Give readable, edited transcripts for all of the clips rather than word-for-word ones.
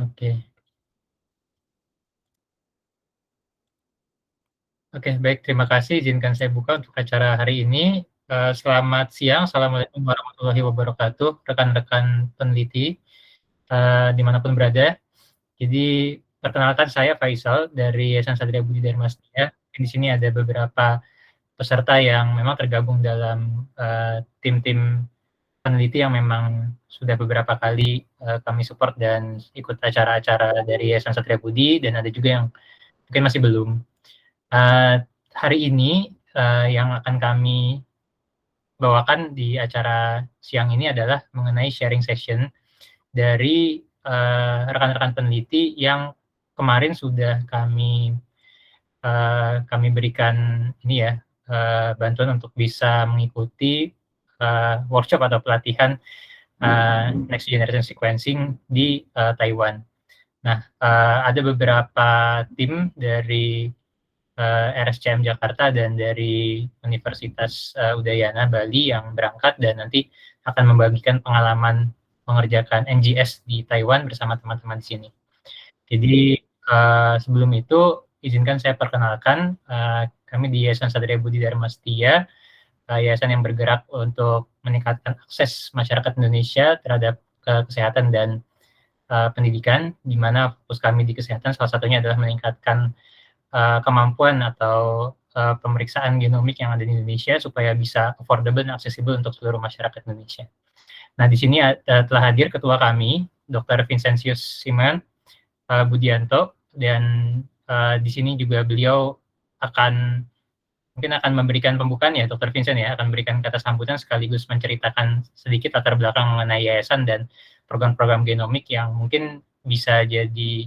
Oke. Oke, baik, terima kasih. Izinkan saya buka untuk acara hari ini. Selamat siang, Assalamualaikum warahmatullahi wabarakatuh, rekan-rekan peneliti, dimanapun berada. Jadi, perkenalkan saya Faisal dari Yayasan Satria Budi Dharma Setia. Di sini ada beberapa peserta yang memang tergabung dalam tim-tim peneliti yang memang sudah beberapa kali kami support dan ikut acara-acara dari Yayasan Satria Budi, dan ada juga yang mungkin masih belum. Hari ini yang akan kami bawakan di acara siang ini adalah mengenai sharing session dari rekan-rekan peneliti yang kemarin sudah kami berikan ini ya, bantuan untuk bisa mengikuti workshop atau pelatihan next generation sequencing di Taiwan. Nah, ada beberapa tim dari RSCM Jakarta dan dari Universitas Udayana Bali yang berangkat dan nanti akan membagikan pengalaman mengerjakan NGS di Taiwan bersama teman-teman di sini. Jadi sebelum itu izinkan saya perkenalkan, kami di Yayasan Satria Budi Dharma Setia, yayasan yang bergerak untuk meningkatkan akses masyarakat Indonesia terhadap kesehatan dan pendidikan, di mana fokus kami di kesehatan salah satunya adalah meningkatkan kemampuan atau pemeriksaan genomik yang ada di Indonesia supaya bisa affordable dan accessible untuk seluruh masyarakat Indonesia. Nah, di sini telah hadir ketua kami, Dr. Vincentius Siman Budianto, dan di sini juga beliau mungkin akan memberikan pembukaan ya, Dr. Vincent ya, akan memberikan kata sambutan sekaligus menceritakan sedikit latar belakang mengenai yayasan dan program-program genomik yang mungkin bisa jadi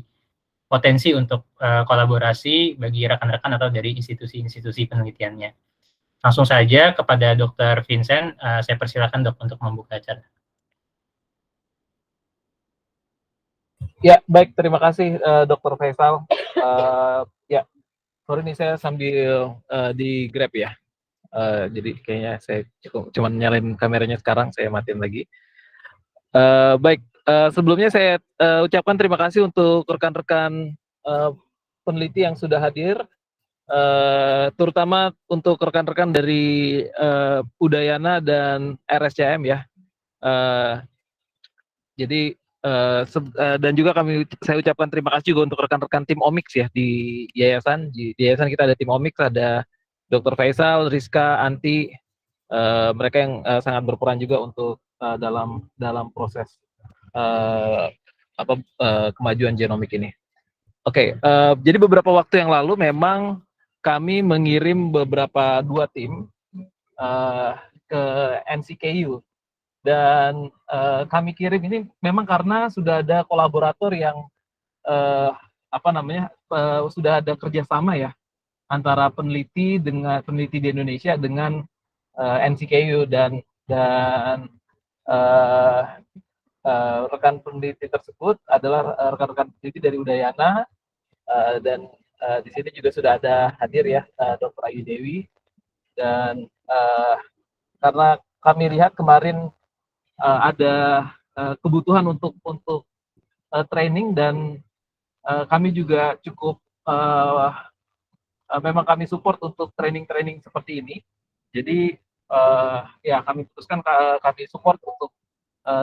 potensi untuk kolaborasi bagi rekan-rekan atau dari institusi-institusi penelitiannya. Langsung saja kepada Dr. Vincent, saya persilakan Dok untuk membuka acara. Ya, baik, terima kasih Dr. Faisal. Ya, sorry nih saya sambil di Grab ya. Jadi kayaknya saya cuma nyalain kameranya sekarang, saya matiin lagi. Baik, sebelumnya saya ucapkan terima kasih untuk rekan-rekan peneliti yang sudah hadir, terutama untuk rekan-rekan dari Udayana dan RSCM ya. Jadi dan juga saya ucapkan terima kasih juga untuk rekan-rekan tim Omics ya di yayasan. Di yayasan kita ada tim Omics, ada Dr. Faisal, Rizka, Anti, mereka yang sangat berperan juga untuk dalam proses kemajuan genomik ini. Oke, jadi beberapa waktu yang lalu memang kami mengirim dua tim ke NCKU. Dan kami kirim ini memang karena sudah ada kolaborator yang sudah ada kerjasama ya antara peneliti di Indonesia dengan NCKU dan rekan peneliti tersebut adalah rekan-rekan peneliti dari Udayana, dan di sini juga sudah ada hadir ya Dr. Ayu Dewi, dan karena kami lihat kemarin ada kebutuhan untuk training, dan kami juga cukup memang kami support untuk training seperti ini. Jadi ya kami putuskan kami support untuk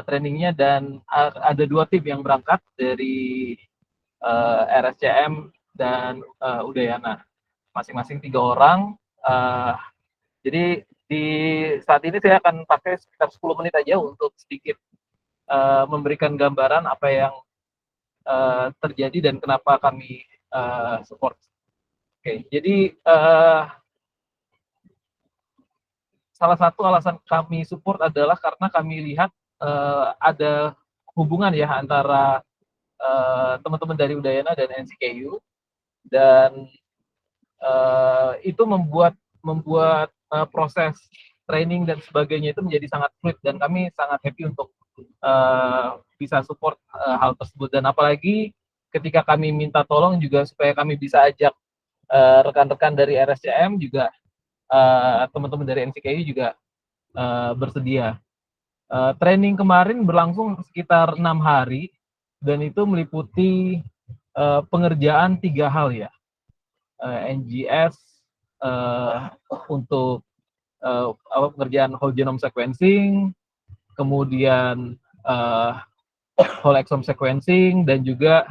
trainingnya, dan ada dua tim yang berangkat dari RSCM dan Udayana, masing-masing 3 orang. Jadi di saat ini saya akan pakai sekitar 10 menit aja untuk sedikit memberikan gambaran apa yang terjadi dan kenapa kami support. Oke, jadi salah satu alasan kami support adalah karena kami lihat ada hubungan ya antara teman-teman dari Udayana dan NCKU, dan itu membuat proses training dan sebagainya itu menjadi sangat fluid, dan kami sangat happy untuk bisa support hal tersebut. Dan apalagi ketika kami minta tolong juga supaya kami bisa ajak rekan-rekan dari RSCM juga, teman-teman dari NCKU juga bersedia. Training kemarin berlangsung sekitar 6 hari, dan itu meliputi pengerjaan 3 hal ya, NGS untuk pengerjaan whole genome sequencing, kemudian whole exome sequencing, dan juga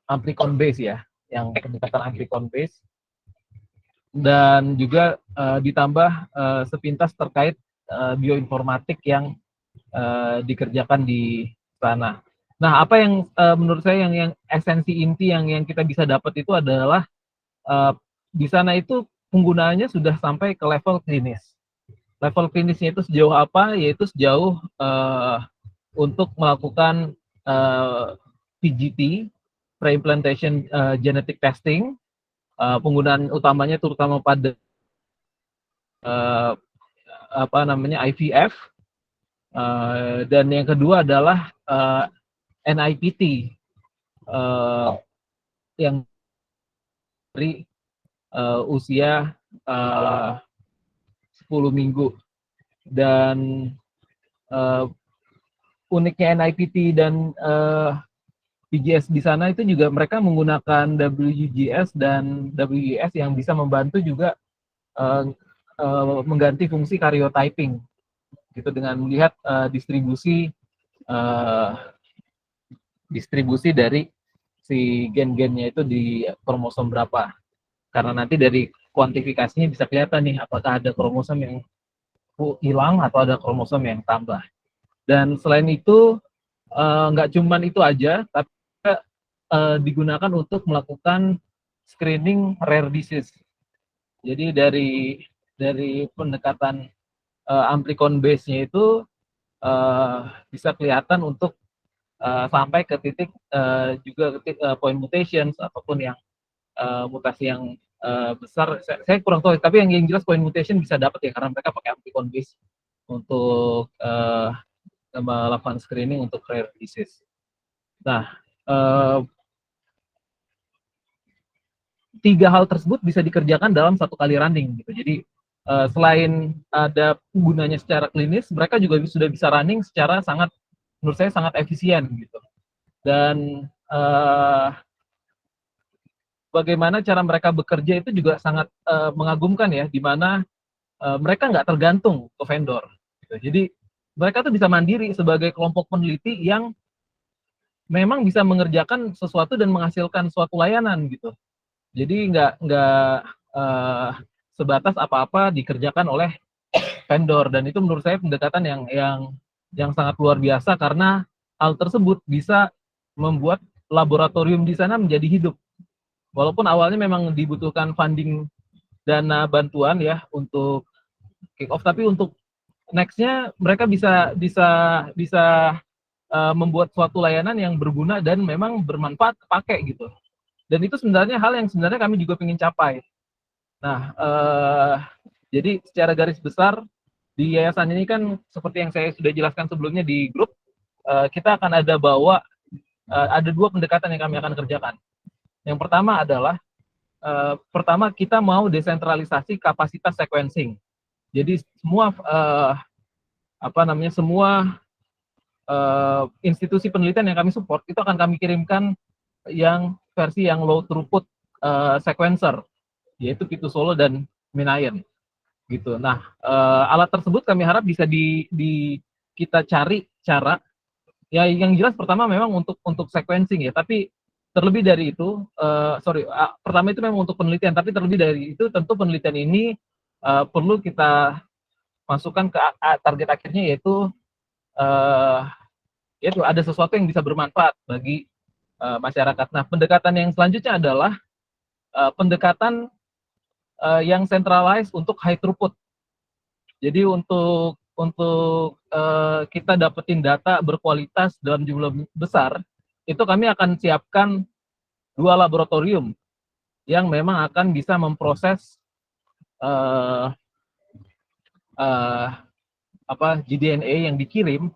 amplicon base ya, yang pendekatan amplicon base, dan juga ditambah sepintas terkait bioinformatik yang dikerjakan di sana. Nah, apa yang menurut saya yang esensi inti yang kita bisa dapat itu adalah di sana itu penggunaannya sudah sampai ke level klinis. Level klinisnya itu sejauh apa? Yaitu sejauh untuk melakukan PGT, pre-implantation genetic testing. Penggunaan utamanya terutama pada IVF, dan yang kedua adalah NIPT yang dari usia 10 minggu. Dan uniknya NIPT dan PGS di sana itu juga mereka menggunakan WGS dan WES yang bisa membantu juga mengganti fungsi karyotyping gitu, dengan melihat distribusi dari si gen-gennya itu di kromosom berapa, karena nanti dari kuantifikasinya bisa kelihatan nih apakah ada kromosom yang hilang atau ada kromosom yang tambah. Dan selain itu nggak cuman itu aja, tapi digunakan untuk melakukan screening rare disease. Jadi dari pendekatan amplicon base-nya itu bisa kelihatan untuk sampai ke titik juga point mutations ataupun yang mutasi yang besar. Saya kurang tahu, tapi yang jelas point mutation bisa dapat ya, karena mereka pakai amplicon base untuk melakukan screening untuk rare disease. Nah, 3 hal tersebut bisa dikerjakan dalam 1 kali running gitu. Jadi selain ada gunanya secara klinis, mereka juga sudah bisa running secara sangat, menurut saya sangat efisien gitu. Dan bagaimana cara mereka bekerja itu juga sangat mengagumkan ya, di mana mereka nggak tergantung ke vendor gitu. Jadi mereka tuh bisa mandiri sebagai kelompok peneliti yang memang bisa mengerjakan sesuatu dan menghasilkan suatu layanan gitu. Jadi nggak sebatas apa-apa dikerjakan oleh vendor, dan itu menurut saya pendekatan yang sangat luar biasa, karena hal tersebut bisa membuat laboratorium di sana menjadi hidup. Walaupun awalnya memang dibutuhkan funding dana bantuan ya untuk kick off, tapi untuk next-nya mereka bisa membuat suatu layanan yang berguna dan memang bermanfaat pakai gitu. Dan itu sebenarnya hal yang sebenarnya kami juga ingin capai. Nah, jadi secara garis besar di yayasan ini kan seperti yang saya sudah jelaskan sebelumnya di grup, kita akan ada ada 2 pendekatan yang kami akan kerjakan. Yang pertama adalah kita mau desentralisasi kapasitas sequencing. Jadi semua institusi penelitian yang kami support itu akan kami kirimkan yang versi yang low throughput sequencer, yaitu Pitu Solo dan Minayan gitu. Nah, alat tersebut kami harap bisa kita cari cara ya, yang jelas pertama memang untuk sequencing ya, tapi terlebih dari itu pertama itu memang untuk penelitian, tapi terlebih dari itu tentu penelitian ini perlu kita masukkan ke target akhirnya, yaitu ada sesuatu yang bisa bermanfaat bagi masyarakat. Nah, pendekatan yang selanjutnya adalah pendekatan yang centralized untuk high throughput. Jadi untuk kita dapetin data berkualitas dalam jumlah besar, itu kami akan siapkan 2 laboratorium yang memang akan bisa memproses gDNA yang dikirim,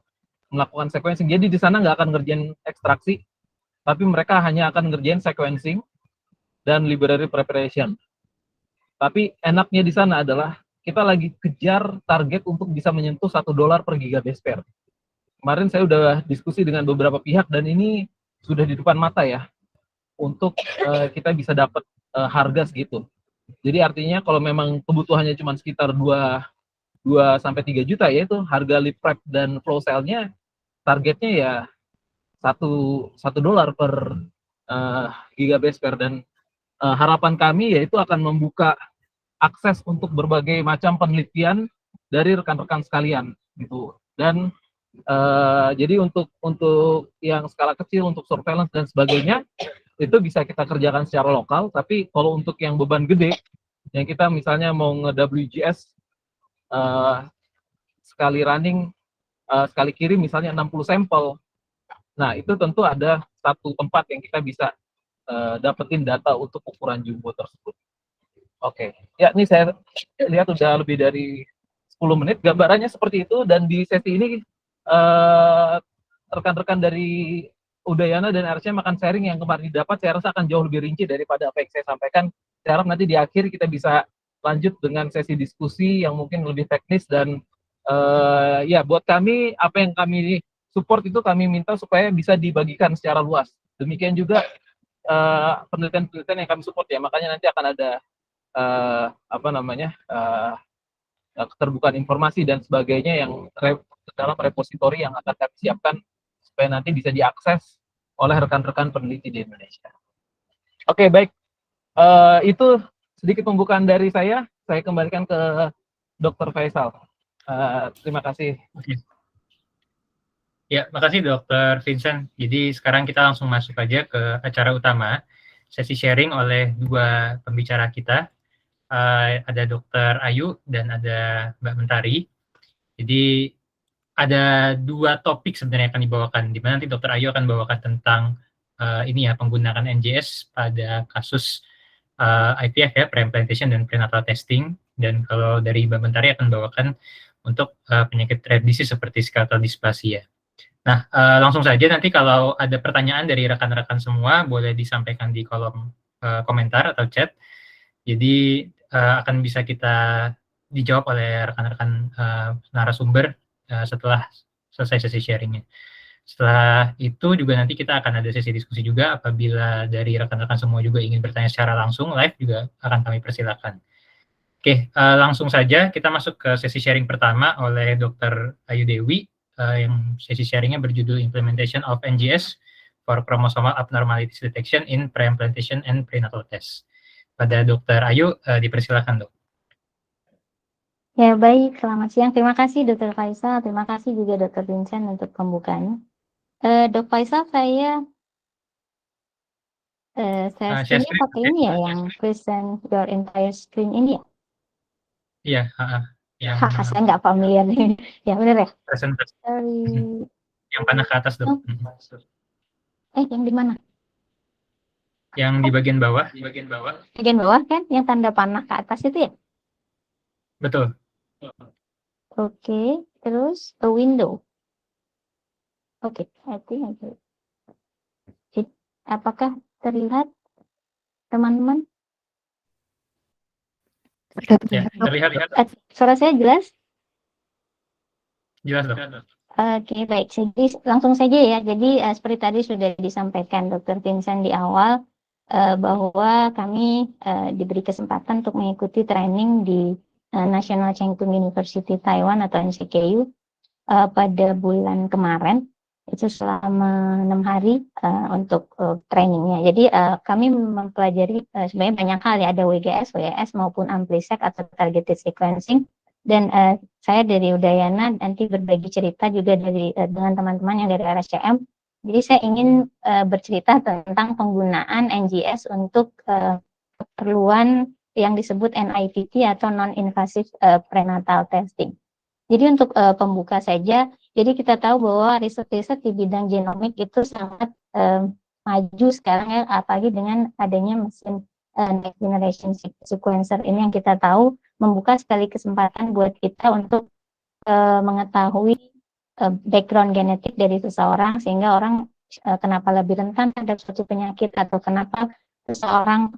melakukan sequencing. Jadi di sana nggak akan ngerjain ekstraksi, tapi mereka hanya akan ngerjain sequencing dan library preparation. Tapi enaknya di sana adalah kita lagi kejar target untuk bisa menyentuh $1 per gigabase pair. kemarin saya udah diskusi dengan beberapa pihak dan ini sudah di depan mata ya untuk kita bisa dapat harga segitu. Jadi artinya kalau memang kebutuhannya cuma sekitar 2 sampai 3 juta, ya itu harga lead prep dan flow cell-nya targetnya ya satu dolar per gigabaseper, dan harapan kami yaitu akan membuka akses untuk berbagai macam penelitian dari rekan-rekan sekalian gitu. Dan jadi untuk yang skala kecil, untuk surveillance dan sebagainya itu bisa kita kerjakan secara lokal. Tapi kalau untuk yang beban gede, yang kita misalnya mau nge-WGS sekali running, sekali kirim misalnya 60 sampel, nah itu tentu ada satu tempat yang kita bisa dapetin data untuk ukuran jumbo tersebut. Oke, ya ini saya lihat udah lebih dari 10 menit gambarannya seperti itu, dan di sesi ini rekan-rekan dari Udayana dan RCM akan sharing yang kemarin didapat. Saya rasa akan jauh lebih rinci daripada apa yang saya sampaikan. Saya harap nanti di akhir kita bisa lanjut dengan sesi diskusi yang mungkin lebih teknis, dan ya buat kami apa yang kami support itu kami minta supaya bisa dibagikan secara luas. Demikian juga penelitian-penelitian yang kami support ya, makanya nanti akan ada keterbukaan informasi dan sebagainya yang dalam repositori yang akan kami siapkan supaya nanti bisa diakses oleh rekan-rekan peneliti di Indonesia. Oke, baik. Itu sedikit pembukaan dari saya. Saya kembalikan ke Dr. Faisal. Terima kasih. Oke. Ya, makasih Dr. Vincent. Jadi sekarang kita langsung masuk aja ke acara utama, sesi sharing oleh dua pembicara kita. Ada Dr. Ayu dan ada Mbak Mentari. Jadi ada dua topik sebenarnya yang akan dibawakan, di mana nanti Dr. Ayu akan bawakan tentang ini ya, penggunaan NGS pada kasus IVF ya, pre-implantation dan prenatal testing. Dan kalau dari Mbak Mentari akan bawakan untuk penyakit rare disease seperti skeletal dysplasia. Nah, langsung saja nanti kalau ada pertanyaan dari rekan-rekan semua boleh disampaikan di kolom komentar atau chat. Jadi akan bisa kita dijawab oleh rekan-rekan narasumber setelah selesai sesi sharingnya. Setelah itu juga nanti kita akan ada sesi diskusi juga. Apabila dari rekan-rekan semua juga ingin bertanya secara langsung live juga akan kami persilakan. Oke, langsung saja kita masuk ke sesi sharing pertama oleh Dr. Ayu Dewi, yang sesi sharingnya berjudul Implementation of NGS for Chromosomal Abnormalities Detection in Pre-implantation and Prenatal Test. Pada Dr. Ayu, dipersilakan, Dok. Ya, baik. Selamat siang. Terima kasih Dr. Faisal. Terima kasih juga Dr. Vincent untuk pembukaannya. Dok Faisal, saya screen-nya pakai ini ya, yang present your entire screen ini ya? Iya, Saya nggak familiar nih. Ya, benar ya? presentasi. Sorry. Yang panah ke atas, Dok. Yang di mana? Yang di bagian bawah. Bagian bawah kan, yang tanda panah ke atas itu ya? Betul. Oke, terus a window. Oke, I think apakah terlihat teman-teman? Ya, terlihat. Suara saya jelas? Jelas, Dok. Oke, baik. Jadi langsung saja ya. Jadi seperti tadi sudah disampaikan Dr. Vincent di awal bahwa kami diberi kesempatan untuk mengikuti training di National Cheng Kung University Taiwan atau NCKU pada bulan kemarin. Itu selama 6 hari untuk trainingnya. Jadi kami mempelajari sebenarnya banyak hal ya. Ada WGS maupun AmpliSec atau targeted sequencing. Dan saya dari Udayana nanti berbagi cerita juga dengan teman-teman yang dari RSCM. Jadi saya ingin bercerita tentang penggunaan NGS untuk keperluan yang disebut NIPT atau non-invasive prenatal testing. Jadi untuk pembuka saja, jadi kita tahu bahwa riset-riset di bidang genomik itu sangat maju sekarang ya, apalagi dengan adanya mesin next generation sequencer ini yang kita tahu membuka sekali kesempatan buat kita untuk mengetahui background genetik dari seseorang, sehingga orang kenapa lebih rentan terhadap suatu penyakit atau kenapa seseorang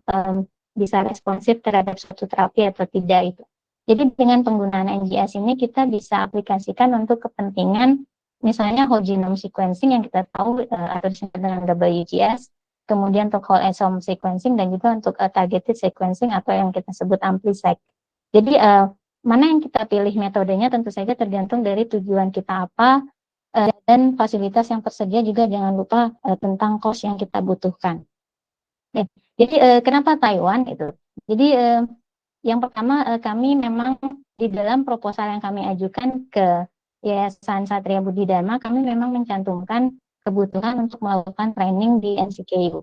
bisa responsif terhadap suatu terapi atau tidak itu. Jadi dengan penggunaan NGS ini kita bisa aplikasikan untuk kepentingan misalnya whole genome sequencing yang kita tahu atau disebut dengan WGS, kemudian untuk whole exome sequencing, dan juga untuk targeted sequencing atau yang kita sebut ampli-seq. Jadi mana yang kita pilih metodenya tentu saja tergantung dari tujuan kita apa, dan fasilitas yang tersedia juga jangan lupa tentang cost yang kita butuhkan. Ya, jadi kenapa Taiwan itu? Jadi yang pertama kami memang di dalam proposal yang kami ajukan ke Yayasan Satria Budi Dharma, kami memang mencantumkan kebutuhan untuk melakukan training di NCKU.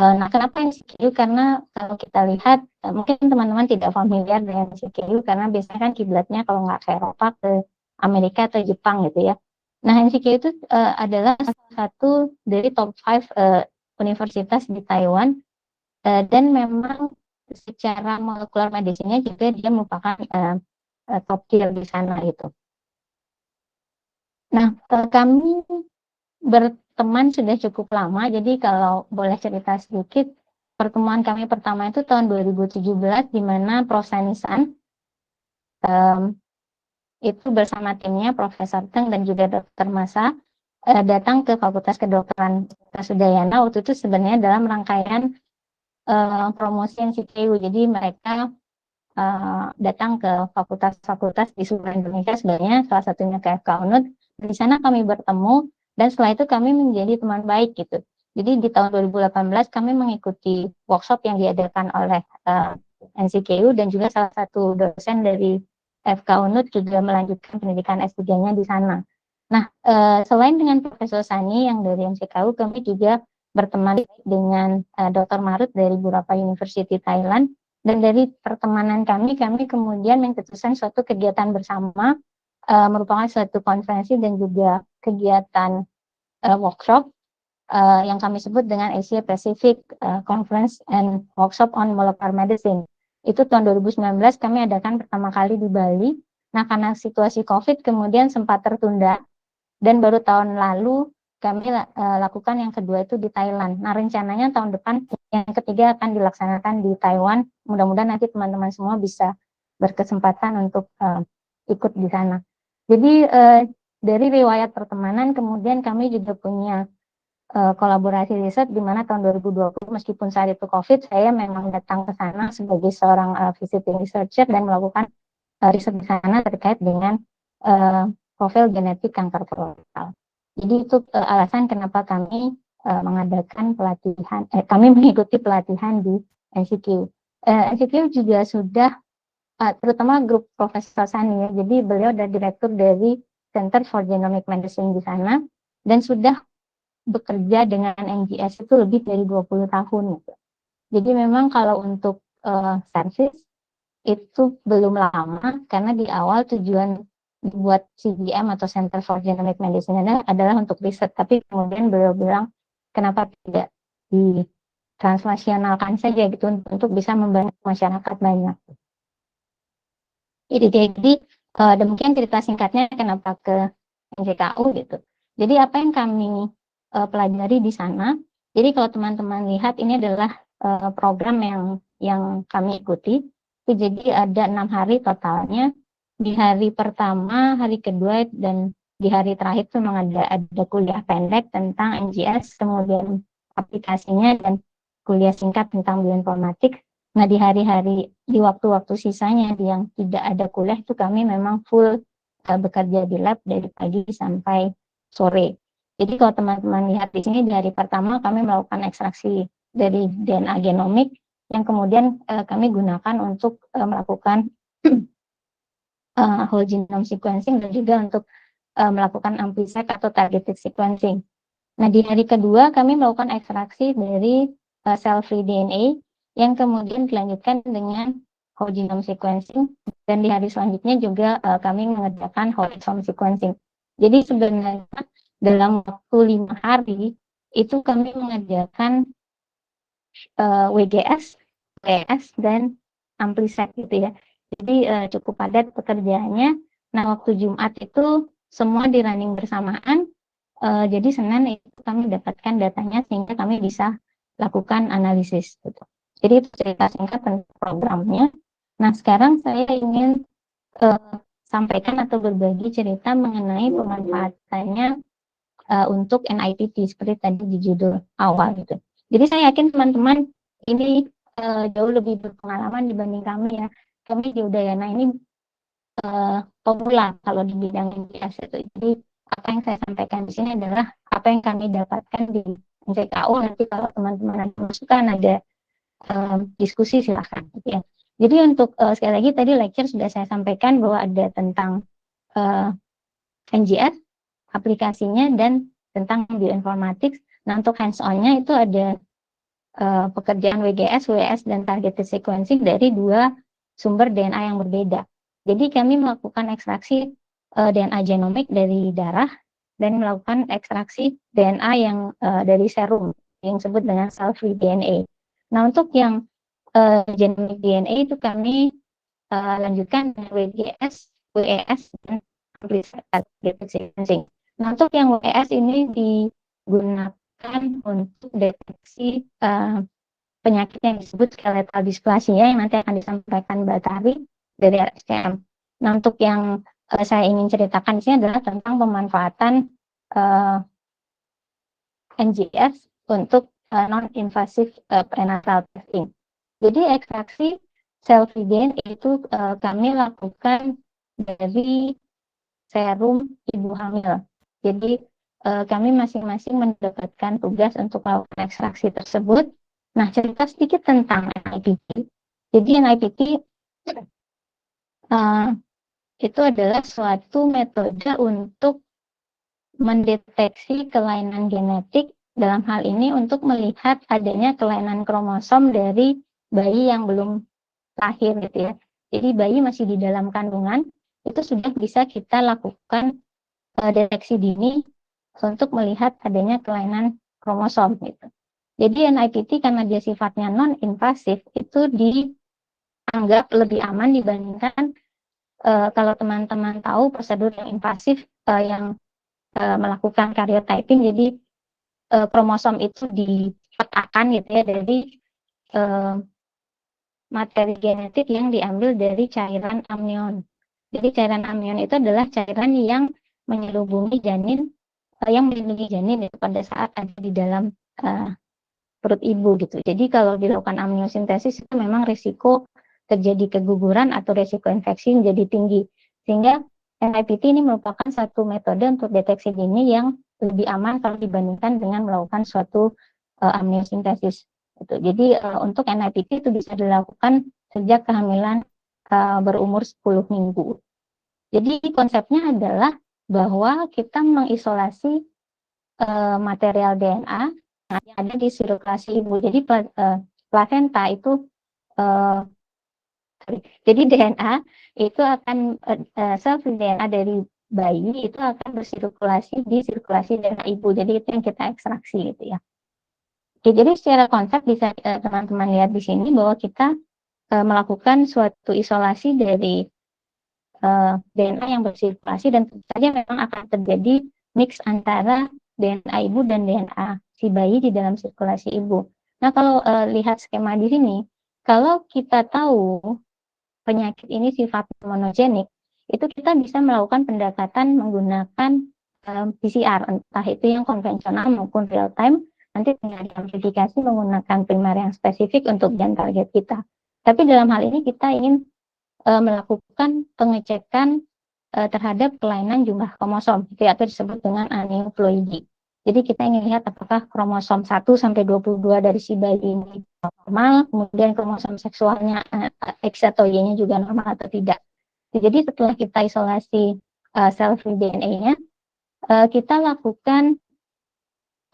Nah, kenapa NCKU? Karena kalau kita lihat, mungkin teman-teman tidak familiar dengan NCKU karena biasanya kan kiblatnya kalau nggak ke Eropa, ke Amerika atau Jepang gitu ya. Nah, NCKU itu adalah salah satu dari top 5 universitas di Taiwan, dan memang secara molekular medicine-nya juga dia merupakan top tier di sana gitu. Nah, kami berteman sudah cukup lama, jadi kalau boleh cerita sedikit, pertemuan kami pertama itu tahun 2017, di mana Prof. Sanisan itu bersama timnya, Profesor Teng dan juga Dr. Masa, datang ke Fakultas Kedokteran Udayana. Waktu itu sebenarnya dalam rangkaian promosi NCKU, jadi mereka datang ke fakultas-fakultas di seluruh Indonesia, sebenarnya salah satunya ke FK Unut. Di sana kami bertemu, dan setelah itu kami menjadi teman baik gitu. Jadi di tahun 2018 kami mengikuti workshop yang diadakan oleh NCKU, dan juga salah satu dosen dari FK Unut juga melanjutkan pendidikan S3-nya di sana. Nah, selain dengan Profesor Sani yang dari NCKU, kami juga berteman dengan Dr. Marut dari Burapha University Thailand. Dan dari pertemanan kami kemudian mencetuskan suatu kegiatan bersama, merupakan suatu konferensi dan juga kegiatan workshop yang kami sebut dengan Asia Pacific Conference and Workshop on Molecular Medicine. Itu tahun 2019 kami adakan pertama kali di Bali. Nah, karena situasi COVID kemudian sempat tertunda, dan baru tahun lalu kami lakukan yang kedua itu di Thailand. Nah, rencananya tahun depan yang ketiga akan dilaksanakan di Taiwan. Mudah-mudahan nanti teman-teman semua bisa berkesempatan untuk ikut di sana. Jadi dari riwayat pertemanan, kemudian kami juga punya kolaborasi riset, di mana tahun 2020 meskipun saat itu COVID, saya memang datang ke sana sebagai seorang visiting researcher dan melakukan riset di sana terkait dengan profil genetik kanker kolorektal. Jadi itu alasan kenapa kami mengadakan pelatihan, kami mengikuti pelatihan di NCKU. NCKU juga sudah, terutama grup Profesor Sani ya, jadi beliau adalah direktur dari Center for Genomic Medicine di sana, dan sudah bekerja dengan NGS itu lebih dari 20 tahun. Gitu. Jadi memang kalau untuk service itu belum lama, karena di awal tujuan dibuat CGM atau Center for Genomic Medicine adalah untuk riset, tapi kemudian beliau bilang kenapa tidak ditranslasionalkan saja gitu untuk bisa membantu masyarakat banyak. Jadi demikian cerita singkatnya kenapa ke NCKU gitu. Jadi apa yang kami pelajari di sana. Jadi kalau teman-teman lihat ini adalah program yang kami ikuti. Jadi ada 6 hari totalnya. Di hari pertama, hari kedua, dan di hari terakhir itu memang ada kuliah pendek tentang NGS, kemudian aplikasinya, dan kuliah singkat tentang bioinformatik. Nah, di waktu-waktu sisanya yang tidak ada kuliah itu kami memang full bekerja di lab dari pagi sampai sore. Jadi kalau teman-teman lihat di sini, di hari pertama kami melakukan ekstraksi dari DNA genomik yang kemudian kami gunakan untuk melakukan whole genome sequencing, dan juga untuk melakukan ampli-seq atau targeted sequencing. Nah, di hari kedua kami melakukan ekstraksi dari cell-free DNA yang kemudian dilanjutkan dengan whole genome sequencing, dan di hari selanjutnya juga kami mengerjakan whole exome sequencing. Jadi sebenarnya dalam waktu 5 hari itu kami mengerjakan WGS, PS, dan ampli-seq gitu ya. Jadi cukup padat pekerjaannya. Nah, waktu Jumat itu semua di running bersamaan. Jadi Senin itu kami dapatkan datanya sehingga kami bisa lakukan analisis. Gitu. Jadi itu cerita singkat tentang programnya. Nah, sekarang saya ingin sampaikan atau berbagi cerita mengenai pemanfaatannya untuk NIPT seperti tadi di judul awal gitu. Jadi saya yakin teman-teman ini jauh lebih berpengalaman dibanding kami ya. Kami di Udayana ini pemula kalau di bidang NGS itu. Jadi apa yang saya sampaikan di sini adalah apa yang kami dapatkan di NCKU. Nanti kalau teman-teman ada masukan, ada diskusi silahkan gitu ya. Jadi untuk sekali lagi tadi lecture sudah saya sampaikan bahwa ada tentang NGS, aplikasinya, dan tentang bioinformatics. Nah untuk hands-on-nya itu ada pekerjaan WGS, WS, dan targeted sequencing dari 2 sumber DNA yang berbeda. Jadi kami melakukan ekstraksi DNA genomik dari darah dan melakukan ekstraksi DNA yang dari serum yang disebut dengan cell-free DNA. Nah untuk yang genomic DNA itu kami lanjutkan dengan WGS, WES, dan targeted sequencing. Nah untuk yang WES ini digunakan untuk deteksi penyakit yang disebut skeletal dysplasia yang nanti akan disampaikan Mbak Tari dari RSCM. Nah, untuk yang saya ingin ceritakan di sini adalah tentang pemanfaatan NGS untuk non-invasive prenatal testing. Jadi ekstraksi cell-free DNA itu kami lakukan dari serum ibu hamil. Jadi kami masing-masing mendapatkan tugas untuk melakukan ekstraksi tersebut. Nah, cerita sedikit tentang NIPT. Jadi NIPT itu adalah suatu metode untuk mendeteksi kelainan genetik, dalam hal ini untuk melihat adanya kelainan kromosom dari bayi yang belum lahir gitu ya. Jadi bayi masih di dalam kandungan, itu sudah bisa kita lakukan deteksi dini untuk melihat adanya kelainan kromosom gitu. Jadi NIPT karena dia sifatnya non-invasif itu dianggap lebih aman dibandingkan kalau teman-teman tahu prosedur yang invasif yang melakukan karyotyping. Jadi kromosom itu dipetakan gitu ya dari materi genetik yang diambil dari cairan amnion. Jadi cairan amnion itu adalah cairan yang menyelubungi janin, yang melindungi janin itu pada saat ada di dalam perut ibu gitu. Jadi kalau dilakukan amniosintesis itu memang risiko terjadi keguguran atau risiko infeksi menjadi tinggi. Sehingga NIPT ini merupakan satu metode untuk deteksi dini yang lebih aman kalau dibandingkan dengan melakukan suatu amniosintesis. Gitu. Jadi untuk NIPT itu bisa dilakukan sejak kehamilan berumur 10 minggu. Jadi konsepnya adalah bahwa kita mengisolasi material DNA yang ada di sirkulasi ibu. Jadi plasenta itu jadi DNA itu akan self-free DNA dari bayi itu akan bersirkulasi di sirkulasi DNA ibu. Jadi itu yang kita ekstraksi gitu ya. Oke, jadi secara konsep bisa teman-teman lihat di sini bahwa kita melakukan suatu isolasi dari DNA yang bersirkulasi dan tentu saja memang akan terjadi mix antara DNA ibu dan DNA si bayi di dalam sirkulasi ibu. Nah, kalau lihat skema di sini, kalau kita tahu penyakit ini sifatnya monogenik, itu kita bisa melakukan pendekatan menggunakan PCR, entah itu yang konvensional maupun real time, nanti tinggal diamplifikasi menggunakan primer yang spesifik untuk gen target kita. Tapi dalam hal ini kita ingin melakukan pengecekan terhadap kelainan jumlah kromosom, itu atau disebut dengan aneuploidy. Jadi kita ingin lihat apakah kromosom 1 sampai 22 dari si bayi ini normal, kemudian kromosom seksualnya X atau Y-nya juga normal atau tidak. Jadi setelah kita isolasi cell-free DNA-nya, kita lakukan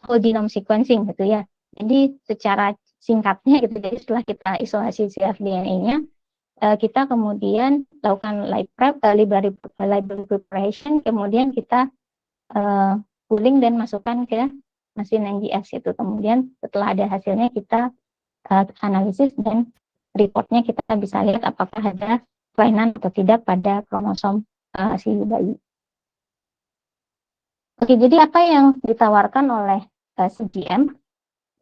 whole genome sequencing gitu ya. Jadi secara singkatnya gitu, jadi setelah kita isolasi cfDNA-nya, kita kemudian lakukan library preparation, kemudian kita pooling dan masukkan ke mesin NGS itu. Kemudian setelah ada hasilnya kita analisis dan reportnya kita bisa lihat apakah ada kelainan atau tidak pada kromosom si bayi. Oke, jadi apa yang ditawarkan oleh CGM?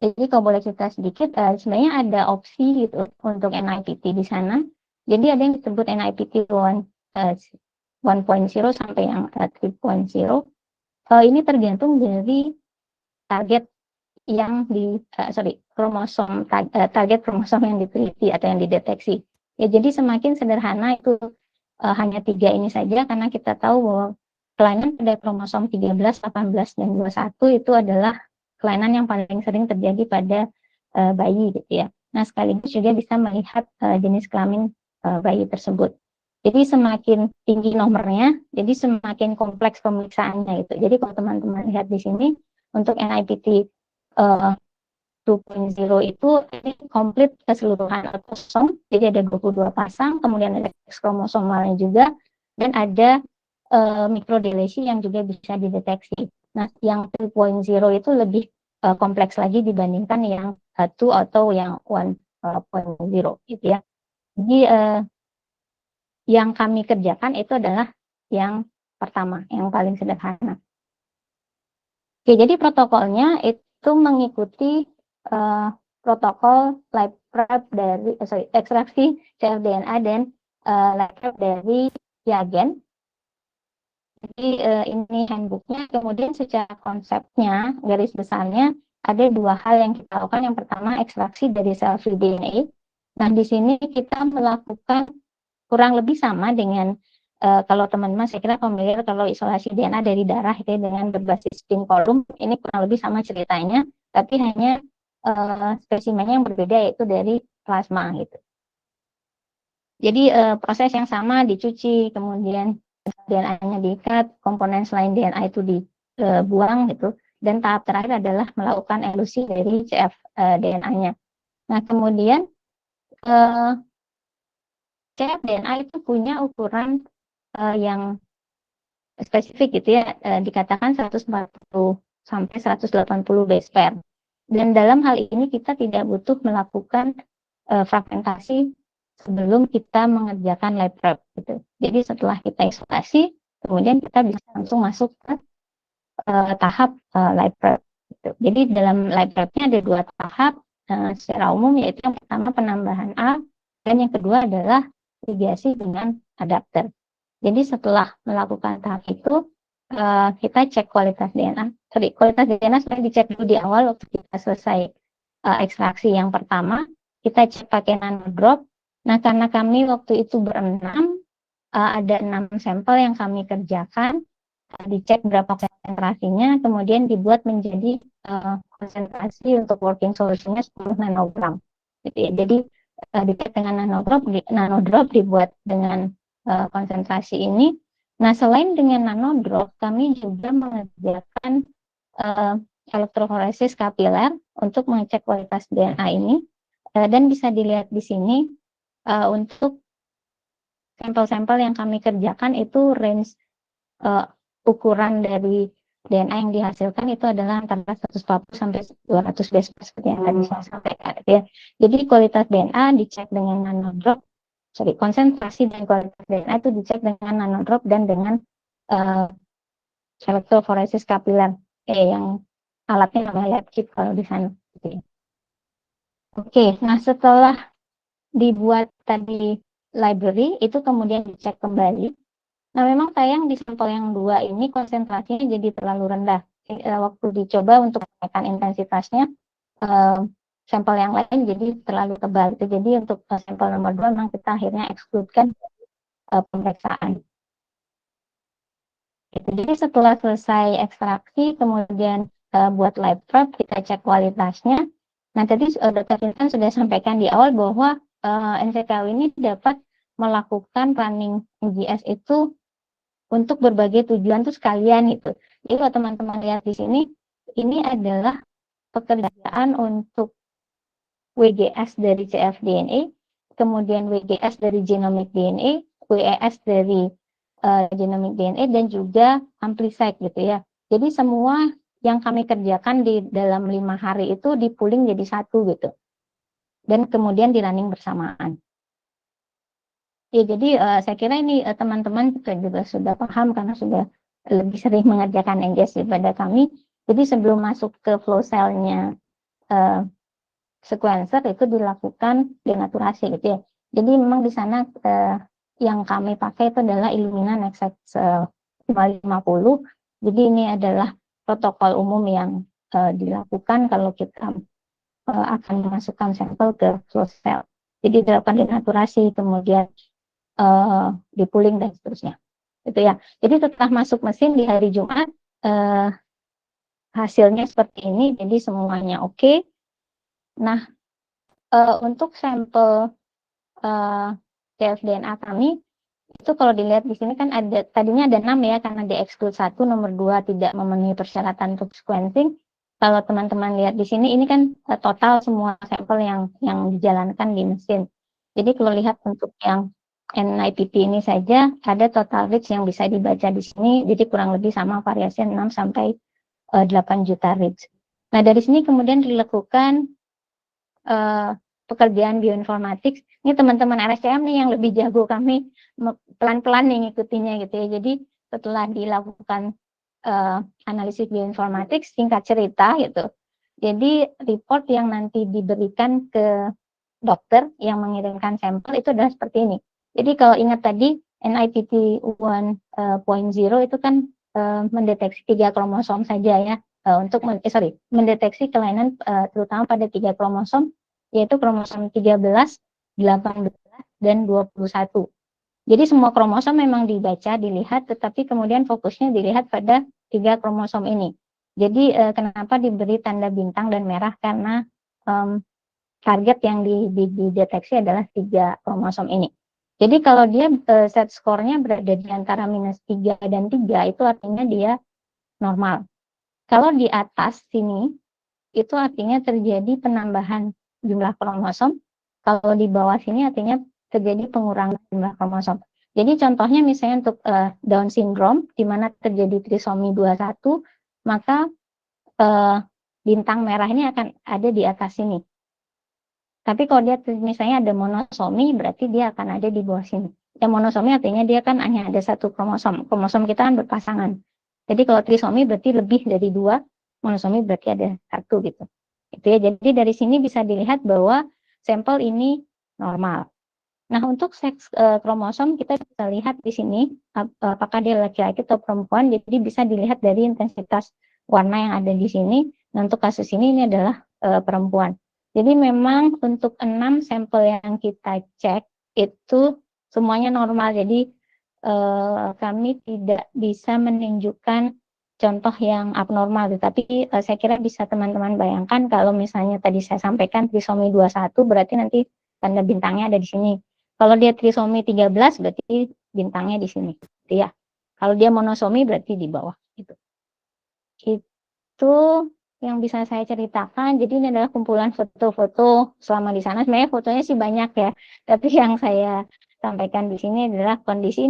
Jadi kalau boleh cerita sedikit, sebenarnya ada opsi gitu untuk NIPT di sana. Jadi ada yang disebut NIPT 1 1.0 sampai yang 3.0, ini tergantung dari target yang target kromosom yang diteliti atau yang dideteksi. Ya, jadi semakin sederhana itu hanya 3 ini saja, karena kita tahu bahwa kelainan pada kromosom 13, 18, dan 21 itu adalah kelainan yang paling sering terjadi pada bayi gitu ya. Nah, sekaligus juga bisa melihat jenis kelamin bayi tersebut. Jadi semakin tinggi nomornya, jadi semakin kompleks pemeriksaannya itu. Jadi kalau teman-teman lihat di sini untuk NIPT 2.0 itu ini komplit keseluruhan autosom, jadi ada 22 pasang, kemudian ada X kromosomalnya juga, dan ada mikrodelesi yang juga bisa dideteksi. Nah, yang 3.0 itu lebih kompleks lagi dibandingkan yang 2 atau yang 1.0 gitu ya. Jadi yang kami kerjakan itu adalah yang pertama, yang paling sederhana. Oke, jadi protokolnya itu mengikuti protokol lab prep dari ekstraksi cfDNA dan lab prep dari Yagen. Jadi ini handbooknya. Kemudian secara konsepnya, garis besarnya ada 2 hal yang kita lakukan. Yang pertama, ekstraksi dari cell-free DNA. Nah, di sini kita melakukan kurang lebih sama dengan kalau teman-teman saya kira familiar kalau isolasi DNA dari darah itu dengan berbasis spin column, ini kurang lebih sama ceritanya, tapi hanya spesimennya yang berbeda yaitu dari plasma gitu. Jadi proses yang sama, dicuci, kemudian DNA-nya diikat, komponen selain DNA itu dibuang gitu, dan tahap terakhir adalah melakukan elusi dari cfDNA-nya. Nah, kemudian cfDNA itu punya ukuran yang spesifik gitu ya, dikatakan 140 sampai 180 base pair. Dan dalam hal ini kita tidak butuh melakukan fragmentasi sebelum kita mengerjakan lab prep gitu. Jadi setelah kita isolasi, kemudian kita bisa langsung masuk ke tahap lab prep gitu. Jadi dalam lab prepnya ada 2 tahap secara umum, yaitu yang pertama penambahan A, dan yang kedua adalah ligasi dengan adapter. Jadi setelah melakukan tahap itu, kita cek kualitas DNA. Kualitas DNA sudah dicek dulu di awal waktu kita selesai ekstraksi yang pertama. Kita cek pakai nanodrop. Nah, karena kami waktu itu berenam, ada 6 sampel yang kami kerjakan, dicek berapa konsentrasinya, kemudian dibuat menjadi konsentrasi untuk working solutionnya 10 nanogram. Gitu ya. Jadi dicek dengan nanodrop dibuat dengan konsentrasi ini. Nah, selain dengan nanodrop, kami juga mengerjakan elektroforesis kapiler untuk mengecek kualitas DNA ini, dan bisa dilihat di sini untuk sampel-sampel yang kami kerjakan itu range ukuran dari DNA yang dihasilkan itu adalah antara 140 sampai 200 base pair seperti yang tadi saya sampaikan ya. Jadi kualitas DNA dicek dengan nanodrop, konsentrasi dan kualitas DNA itu dicek dengan nanodrop dan dengan elektroforesis kapiler yang alatnya namanya lab kit kalau di sana. Oke, nah setelah dibuat tadi library itu kemudian dicek kembali. Nah, memang sayang di sampel yang 2 ini konsentrasinya jadi terlalu rendah. Waktu dicoba untuk menaikkan intensitasnya, sampel yang lain jadi terlalu tebal. Jadi untuk sampel nomor 2 memang kita akhirnya exclude-kan pemeriksaan. Jadi setelah selesai ekstraksi, kemudian buat lab prep, kita cek kualitasnya. Nah, tadi Dr. Vincent sudah sampaikan di awal bahwa NCKU ini dapat melakukan running NGS itu untuk berbagai tujuan tuh sekalian itu. Jadi kalau teman-teman lihat di sini, ini adalah pekerjaan untuk WGS dari cfDNA, kemudian WGS dari genomic DNA, WES dari genomic DNA, dan juga AmpliSeq gitu ya. Jadi semua yang kami kerjakan di dalam 5 hari itu di-pooling jadi satu gitu. Dan kemudian di running bersamaan. Ya, jadi saya kira ini teman-teman juga sudah paham karena sudah lebih sering mengerjakan NGS daripada kami. Jadi sebelum masuk ke flow cell-nya sequencer itu dilakukan denaturasi gitu ya. Jadi memang di sana yang kami pakai itu adalah Illumina NextSeq 550. Jadi ini adalah protokol umum yang dilakukan kalau kita akan memasukkan sampel ke flow cell. Jadi dilakukan denaturasi, kemudian dipooling dan seterusnya. Itu ya. Jadi setelah masuk mesin di hari Jumat, hasilnya seperti ini. Jadi semuanya oke. Nah, untuk sampel cfDNA kami itu kalau dilihat di sini kan tadinya ada 6 ya, karena dieksklud 1, nomor 2 tidak memenuhi persyaratan untuk sequencing. Kalau teman-teman lihat di sini, ini kan total semua sampel yang dijalankan di mesin. Jadi kalau lihat untuk yang NIPT ini saja ada total reads yang bisa dibaca di sini, jadi kurang lebih sama variasi 6 sampai 8 juta reads. Nah, dari sini kemudian dilakukan pekerjaan bioinformatics. Ini teman-teman RSCM nih yang lebih jago, kami pelan-pelan nih ngikutinya gitu ya. Jadi setelah dilakukan analisis bioinformatics, singkat cerita gitu. Jadi report yang nanti diberikan ke dokter yang mengirimkan sampel itu adalah seperti ini. Jadi kalau ingat tadi NIPT 1.0 itu kan mendeteksi 3 kromosom saja ya, untuk mendeteksi kelainan terutama pada 3 kromosom, yaitu kromosom 13, 18, dan 21. Jadi semua kromosom memang dibaca, dilihat, tetapi kemudian fokusnya dilihat pada 3 kromosom ini. Jadi kenapa diberi tanda bintang dan merah, karena target yang dideteksi adalah 3 kromosom ini. Jadi kalau dia set skornya berada di antara -3 dan 3, itu artinya dia normal. Kalau di atas sini, itu artinya terjadi penambahan jumlah kromosom. Kalau di bawah sini artinya terjadi pengurangan jumlah kromosom. Jadi contohnya misalnya untuk Down syndrome, di mana terjadi trisomi 21, maka bintang merah ini akan ada di atas sini. Tapi kalau dia misalnya ada monosomi, berarti dia akan ada di bawah sini. Yang monosomi artinya dia kan hanya ada 1 kromosom. Kromosom kita kan berpasangan. Jadi kalau trisomi berarti lebih dari 2, monosomi berarti ada 1 gitu. Itu ya. Jadi dari sini bisa dilihat bahwa sampel ini normal. Nah, untuk seks kromosom kita bisa lihat di sini apakah dia laki-laki atau perempuan. Jadi bisa dilihat dari intensitas warna yang ada di sini. Nah, untuk kasus ini adalah perempuan. Jadi memang untuk 6 sampel yang kita cek itu semuanya normal. Jadi kami tidak bisa menunjukkan contoh yang abnormal. Tetapi saya kira bisa teman-teman bayangkan kalau misalnya tadi saya sampaikan trisomi 21 berarti nanti tanda bintangnya ada di sini. Kalau dia trisomi 13 berarti bintangnya di sini. Gitu ya. Kalau dia monosomi berarti di bawah. Gitu. Itu yang bisa saya ceritakan. Jadi ini adalah kumpulan foto-foto selama di sana. Sebenarnya fotonya sih banyak ya, tapi yang saya sampaikan di sini adalah kondisi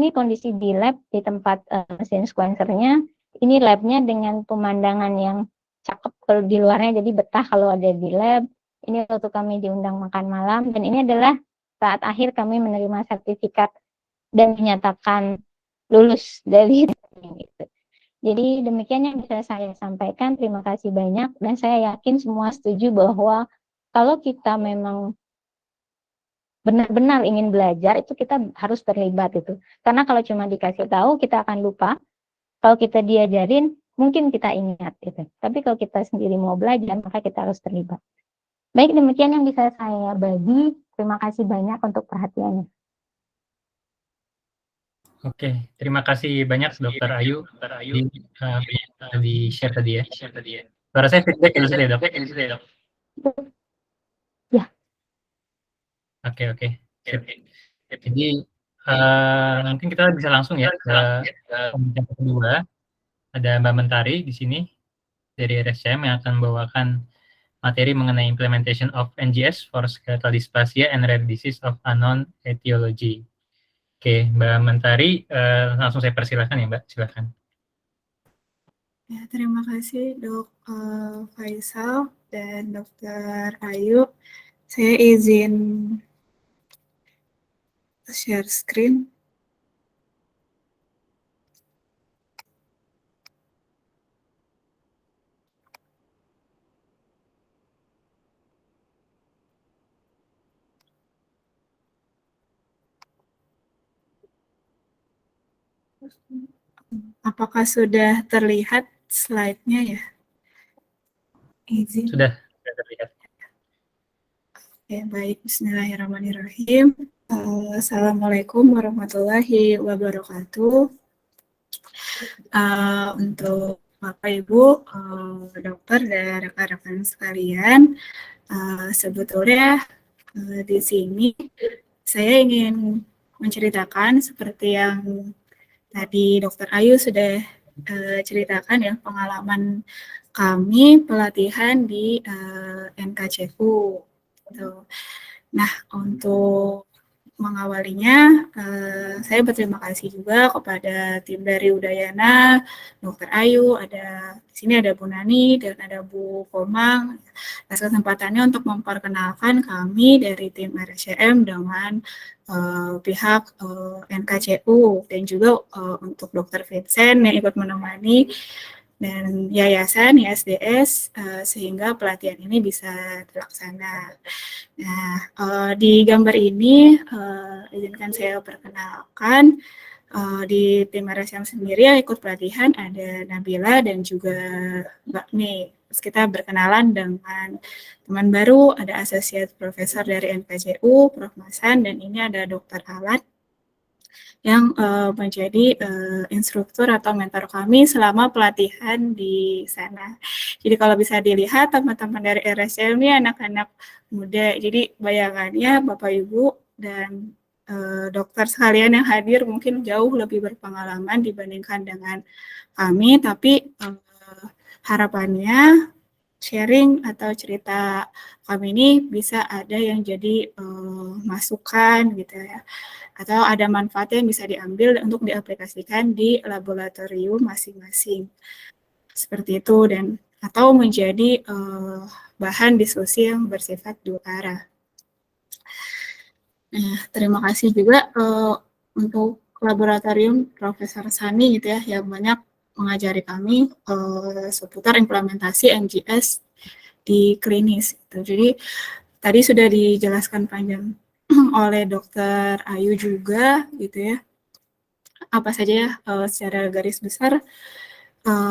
di lab, di tempat mesin sequencernya. Ini labnya dengan pemandangan yang cakep kalau di luarnya, jadi betah kalau ada di lab. Ini waktu kami diundang makan malam, dan ini adalah saat akhir kami menerima sertifikat dan dinyatakan lulus dari itu. Jadi demikian yang bisa saya sampaikan. Terima kasih banyak, dan saya yakin semua setuju bahwa kalau kita memang benar-benar ingin belajar, itu kita harus terlibat itu. Karena kalau cuma dikasih tahu kita akan lupa. Kalau kita diajarin mungkin kita ingat itu. Tapi kalau kita sendiri mau belajar maka kita harus terlibat. Baik, demikian yang bisa saya bagi. Terima kasih banyak untuk perhatiannya. Oke, terima kasih banyak Dr. Ayu di share tadi ya. Suara saya feedback ya Dok? Ya. Oke. Jadi mungkin kita bisa langsung ya ke pembicara kedua. Ada Mbak Mentari di sini dari RSCM yang akan membawakan materi mengenai implementation of NGS for skeletal dysplasia and rare disease of unknown etiology. Oke, Mbak Mentari, langsung saya persilahkan ya Mbak, silakan. Ya, terima kasih Dok Faisal dan Dr. Ayu. Saya izin share screen. Apakah sudah terlihat slide-nya ya? Izin. Sudah terlihat. Ya, baik. Bismillahirrahmanirrahim. Assalamualaikum warahmatullahi wabarakatuh. Untuk Bapak Ibu, dokter dan rekan-rekan sekalian, sebetulnya di sini saya ingin menceritakan seperti yang tadi Dokter Ayu sudah ceritakan ya, pengalaman kami pelatihan di NKCU. Gitu. Nah, untuk mengawalinya, saya berterima kasih juga kepada tim dari Udayana, Dokter Ayu, di sini ada Bu Nani dan ada Bu Komang, atas kesempatannya untuk memperkenalkan kami dari tim RSCM dengan pihak NKCU dan juga untuk Dokter Vincent yang ikut menemani dan yayasan YSDS sehingga pelatihan ini bisa terlaksana. Nah, di gambar ini izinkan saya perkenalkan di tim RSM sendiri yang ikut pelatihan ada Nabila dan juga Mbak Mei. Terus kita berkenalan dengan teman baru, ada Associate Professor dari NKCU, Prof. Masan, dan ini ada Dr. Alat yang menjadi instruktur atau mentor kami selama pelatihan di sana. Jadi kalau bisa dilihat teman-teman dari RSM ini anak-anak muda. Jadi bayangannya Bapak Ibu dan dokter sekalian yang hadir mungkin jauh lebih berpengalaman dibandingkan dengan kami, tapi harapannya sharing atau cerita kami ini bisa ada yang jadi masukan gitu ya, atau ada manfaat yang bisa diambil untuk diaplikasikan di laboratorium masing-masing. Seperti itu, dan atau menjadi bahan diskusi yang bersifat dua arah. Nah, terima kasih juga untuk laboratorium Profesor Sani gitu ya, yang banyak mengajari kami seputar implementasi NGS di klinis. Gitu. Jadi tadi sudah dijelaskan panjang oleh Dokter Ayu juga gitu ya. Apa saja ya secara garis besar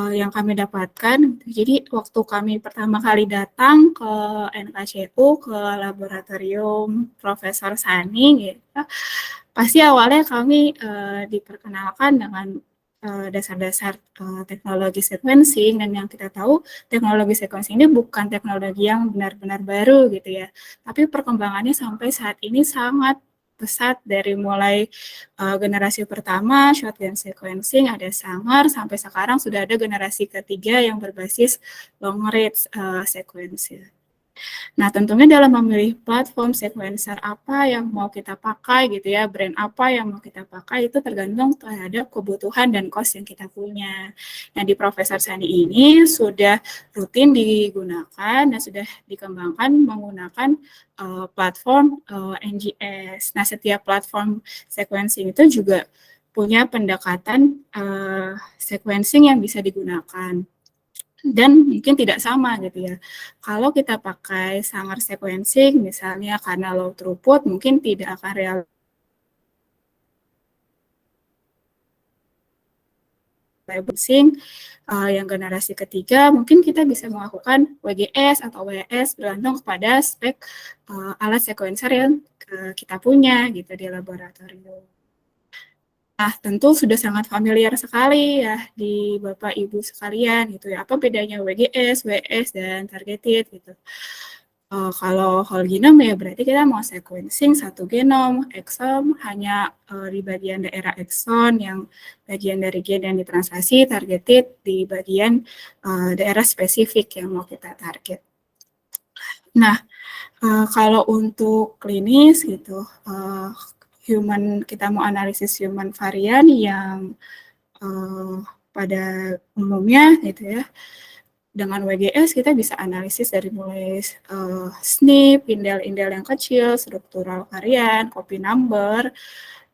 yang kami dapatkan. Jadi waktu kami pertama kali datang ke NKCU, ke laboratorium Profesor Sani gitu, pasti awalnya kami diperkenalkan dengan dasar-dasar teknologi sequencing, dan yang kita tahu teknologi sequencing ini bukan teknologi yang benar-benar baru gitu ya, tapi perkembangannya sampai saat ini sangat pesat dari mulai generasi pertama shotgun sequencing ada Sanger, sampai sekarang sudah ada generasi ketiga yang berbasis long range sequencing. Nah, tentunya dalam memilih platform sequencer apa yang mau kita pakai gitu ya, brand apa yang mau kita pakai itu tergantung terhadap kebutuhan dan cost yang kita punya. Nah, di Profesor Sani ini sudah rutin digunakan dan sudah dikembangkan menggunakan platform NGS. Nah, setiap platform sequencing itu juga punya pendekatan sequencing yang bisa digunakan. Dan mungkin tidak sama gitu ya. Kalau kita pakai Sanger sequencing misalnya karena low throughput mungkin tidak akan yang generasi ketiga mungkin kita bisa melakukan WGS atau WS bergantung kepada spek alat sequencer yang kita punya gitu di laboratorium. Nah, tentu sudah sangat familiar sekali ya di Bapak Ibu sekalian gitu ya. Apa bedanya WGS, WS, dan targeted gitu. Kalau whole genome ya berarti kita mau sequencing satu genom, exome hanya di bagian daerah exon yang bagian dari gen yang ditranslasi, targeted di bagian daerah spesifik yang mau kita target. Nah, kalau untuk klinis gitu, kita mau analisis human varian yang pada umumnya gitu ya, dengan WGS kita bisa analisis dari mulai SNP, indel-indel yang kecil, struktural varian, copy number,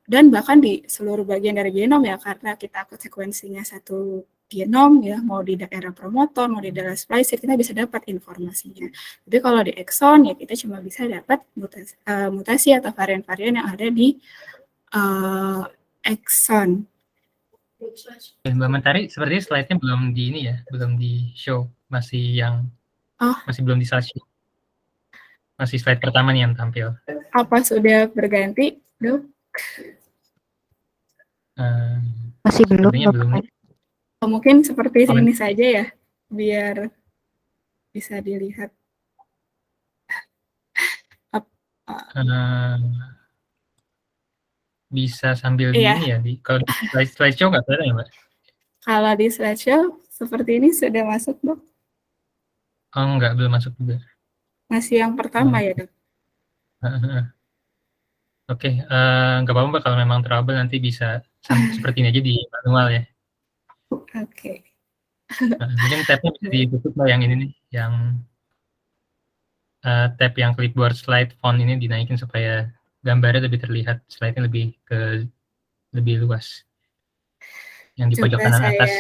dan bahkan di seluruh bagian dari genom ya, karena kita sekuensinya satu genom ya, mau di daerah promotor, mau di daerah splicer, kita bisa dapat informasinya. Tapi kalau di exon ya kita cuma bisa dapat mutasi atau varian-varian yang ada di exon. Mbak Mentari, sepertinya slide-nya belum di ini ya, belum di show, masih belum di slideshow. Masih slide pertama nih yang tampil. Apa sudah berganti, Dok? Masih belum, Sepertinya belum. Mungkin seperti ini saja ya, biar bisa dilihat. Bisa sambil di ini ya, kalau di slideshow nggak kelihatan ya, Mbak? Kalau di slideshow seperti ini sudah masuk, Dok? Oh, enggak, belum masuk juga. Masih yang pertama ya, Dok? Oke, nggak apa-apa Mbak, kalau memang trouble nanti bisa seperti ini aja di manual ya. Oke. Mungkin tab-nya bisa ditutup Mbak, yang ini nih, yang tab yang clipboard slide font ini dinaikin supaya gambarnya lebih terlihat, slide-nya lebih luas. Yang di pojok kanan atas.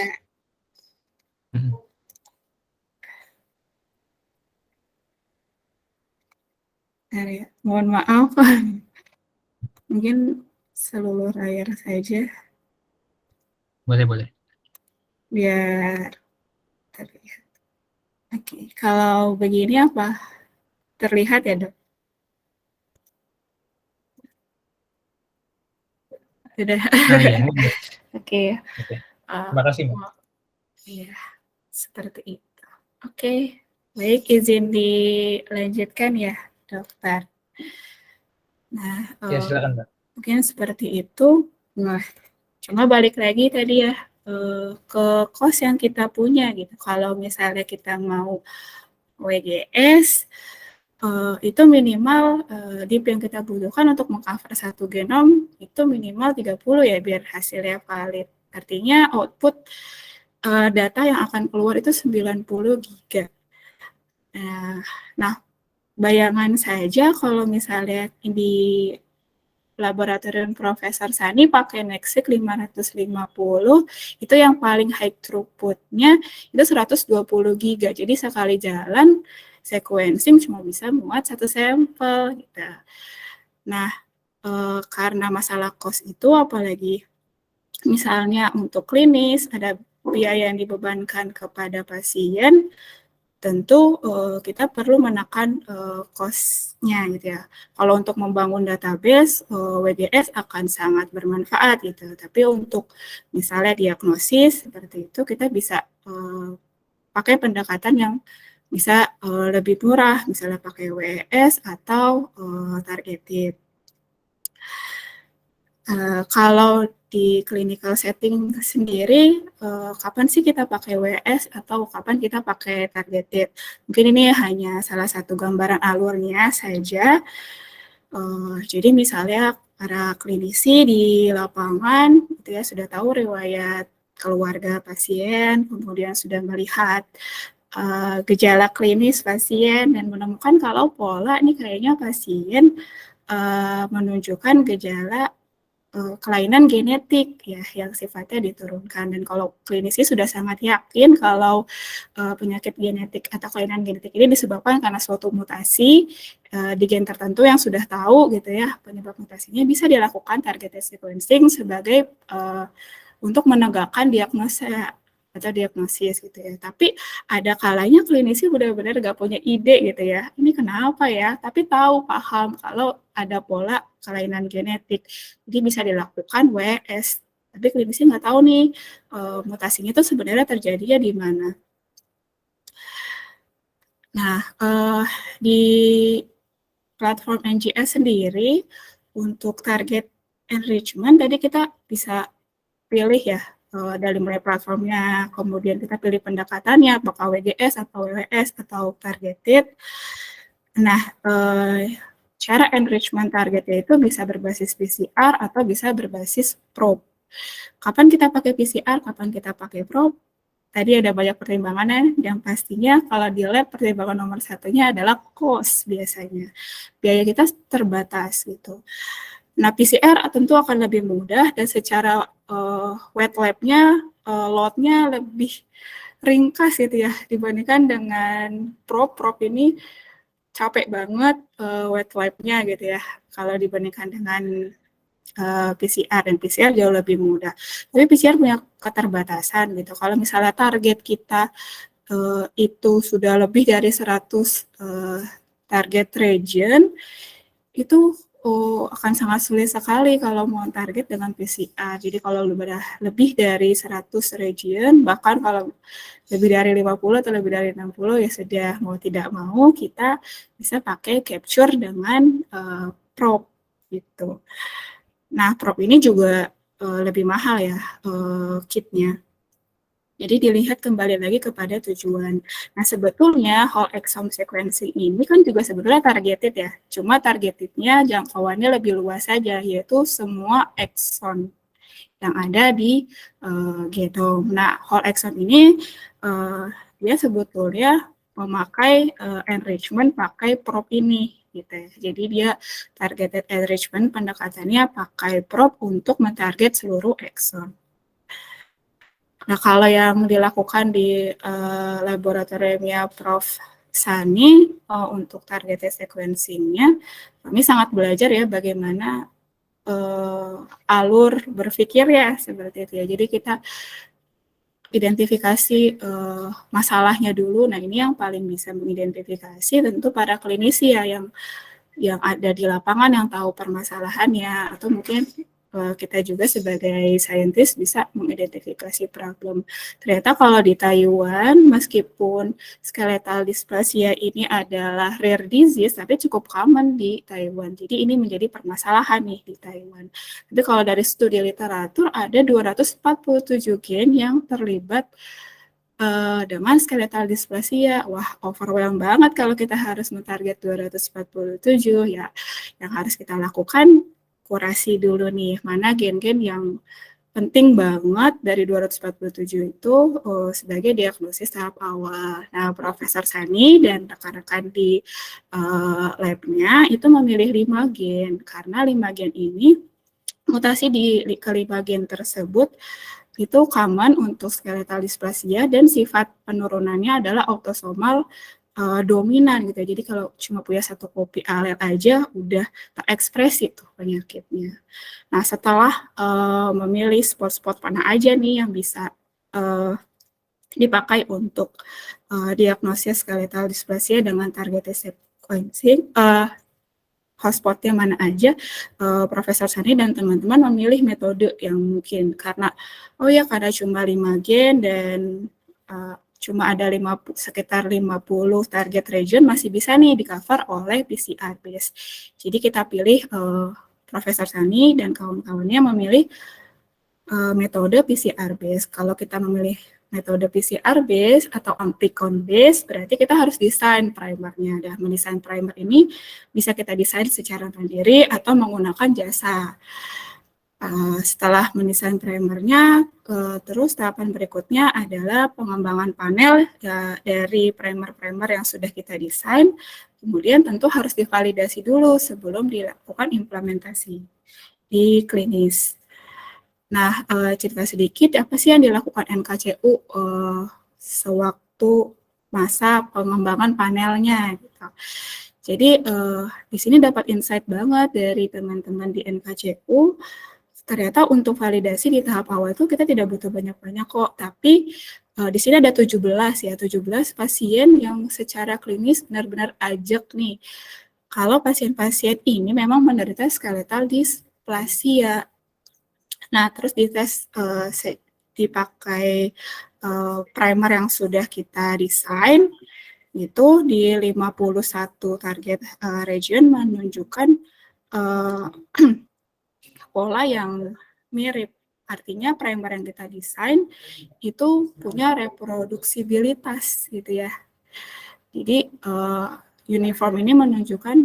Mohon maaf, mungkin seluruh layar saja. Boleh. Biar terlihat. Oke, kalau begini apa? Terlihat ya, Dok? Sudah. Iya, ini. Oke. Terima kasih, Mbak. Iya, seperti itu. Oke, baik, izin dilanjutkan ya, Dokter. Nah, Ya, silakan, Mbak. mungkin seperti itu. Nah, cuma balik lagi tadi ya, ke cost yang kita punya gitu. Kalau misalnya kita mau WGS, itu minimal DIP yang kita butuhkan untuk mengcover satu genom itu minimal 30 ya, biar hasilnya valid. Artinya output data yang akan keluar itu 90 giga. Nah, bayangan saja kalau misalnya di laboratorium Profesor Sani pakai NextSeq 550, itu yang paling high throughput-nya itu 120 giga. Jadi sekali jalan sequencing cuma bisa muat satu sampel gitu. Nah, karena masalah cost itu, apalagi misalnya untuk klinis ada biaya yang dibebankan kepada pasien, tentu kita perlu menekan cost-nya gitu ya. Kalau untuk membangun database, WGS akan sangat bermanfaat gitu. Tapi untuk misalnya diagnosis seperti itu, kita bisa pakai pendekatan yang bisa lebih murah, misalnya pakai WES atau targeted. Kalau di clinical setting sendiri, kapan sih kita pakai WS atau kapan kita pakai targeted? Mungkin ini hanya salah satu gambaran alurnya saja. Jadi misalnya para klinisi di lapangan gitu ya, sudah tahu riwayat keluarga pasien, kemudian sudah melihat gejala klinis pasien dan menemukan kalau pola ini kayaknya pasien menunjukkan gejala kelainan genetik ya yang sifatnya diturunkan. Dan kalau klinisi sudah sangat yakin kalau penyakit genetik atau kelainan genetik ini disebabkan karena suatu mutasi di gen tertentu yang sudah tahu gitu ya penyebab mutasinya, bisa dilakukan targeted sequencing sebagai untuk menegakkan diagnosa atau diagnosis gitu ya. Tapi ada kalanya klinisi benar-benar nggak punya ide gitu ya, ini kenapa ya, tapi paham kalau ada pola kelainan genetik, jadi bisa dilakukan WS, tapi klinisi nggak tahu nih mutasinya itu sebenarnya terjadinya di mana. Nah, di platform NGS sendiri untuk target enrichment tadi kita bisa pilih ya dari mulai platformnya, kemudian kita pilih pendekatannya, apakah WGS atau WWS atau targeted. Nah, cara enrichment targetnya itu bisa berbasis PCR atau bisa berbasis probe. Kapan kita pakai PCR, kapan kita pakai probe? Tadi ada banyak pertimbangannya, yang pastinya kalau di lab pertimbangan nomor satunya adalah cost biasanya. Biaya kita terbatas gitu. Nah, PCR tentu akan lebih mudah dan secara wet lab-nya, load-nya lebih ringkas gitu ya, dibandingkan dengan probe ini capek banget wet lab-nya gitu ya, kalau dibandingkan dengan PCR, dan PCR jauh lebih mudah. Tapi PCR punya keterbatasan gitu. Kalau misalnya target kita itu sudah lebih dari 100 target region, itu akan sangat sulit sekali kalau mau target dengan PCR. Jadi kalau lebih dari 100 region, bahkan kalau lebih dari 50 atau lebih dari 60, ya sudah, mau tidak mau kita bisa pakai capture dengan probe gitu. Nah, probe ini juga lebih mahal ya kitnya. Jadi dilihat kembali lagi kepada tujuan. Nah, sebetulnya whole exome sequencing ini kan juga sebetulnya targeted ya. Cuma targetednya jangkauannya lebih luas saja, yaitu semua exon yang ada di genom. Nah, whole exome ini dia sebetulnya memakai enrichment pakai probe ini gitu ya. Jadi dia targeted enrichment, pendekatannya pakai probe untuk mentarget seluruh exon. Nah, kalau yang dilakukan di laboratoriumnya Prof. Sani untuk targeted sequencing-nya, kami sangat belajar ya bagaimana alur berpikir ya seperti itu ya. Jadi kita identifikasi masalahnya dulu. Nah, ini yang paling bisa mengidentifikasi tentu para klinisi ya yang ada di lapangan, yang tahu permasalahannya, atau mungkin kita juga sebagai saintis bisa mengidentifikasi problem. Ternyata kalau di Taiwan, meskipun skeletal dysplasia ini adalah rare disease, tapi cukup common di Taiwan. Jadi ini menjadi permasalahan nih di Taiwan. Tapi kalau dari studi literatur, ada 247 gen yang terlibat dengan skeletal dysplasia. Wah, overwhelm banget kalau kita harus mentarget 247 ya. Yang harus kita lakukan kurasi dulu nih, mana gen-gen yang penting banget dari 247 itu sebagai diagnosis tahap awal. Nah, Profesor Sani dan rekan-rekan di lab-nya itu memilih 5 gen, karena 5 gen ini, mutasi di kelima gen tersebut itu common untuk skeletal dysplasia dan sifat penurunannya adalah autosomal dominan gitu. Jadi kalau cuma punya satu kopi allele aja udah terekspresi tuh penyakitnya. Nah, setelah memilih spot-spot mana aja nih yang bisa dipakai untuk diagnosis skeletal dysplasia dengan targeted sequencing, hotspotnya mana aja, Profesor Sani dan teman-teman memilih metode yang mungkin karena cuma 5 gen dan cuma ada sekitar 50 target region masih bisa nih di-cover oleh PCR base. Jadi kita pilih Profesor Sani dan kawan-kawannya memilih metode PCR base. Kalau kita memilih metode PCR base atau amplicon base, berarti kita harus desain primernya. Dan mendesain primer ini bisa kita desain secara mandiri atau menggunakan jasa. Setelah mendesain primernya, terus tahapan berikutnya adalah pengembangan panel dari primer-primer yang sudah kita desain. Kemudian tentu harus divalidasi dulu sebelum dilakukan implementasi di klinis. Nah, cerita sedikit apa sih yang dilakukan NKCU sewaktu masa pengembangan panelnya gitu. Jadi di sini dapat insight banget dari teman-teman di NKCU. Ternyata untuk validasi di tahap awal itu kita tidak butuh banyak-banyak kok, tapi di sini ada 17 pasien yang secara klinis benar-benar ajak nih. Kalau pasien-pasien ini memang menderita skeletal dysplasia. Nah, terus dites dipakai primer yang sudah kita desain, itu di 51 target region menunjukkan pola yang mirip. Artinya primer yang kita desain itu punya reproduksibilitas gitu ya. Jadi uniform ini menunjukkan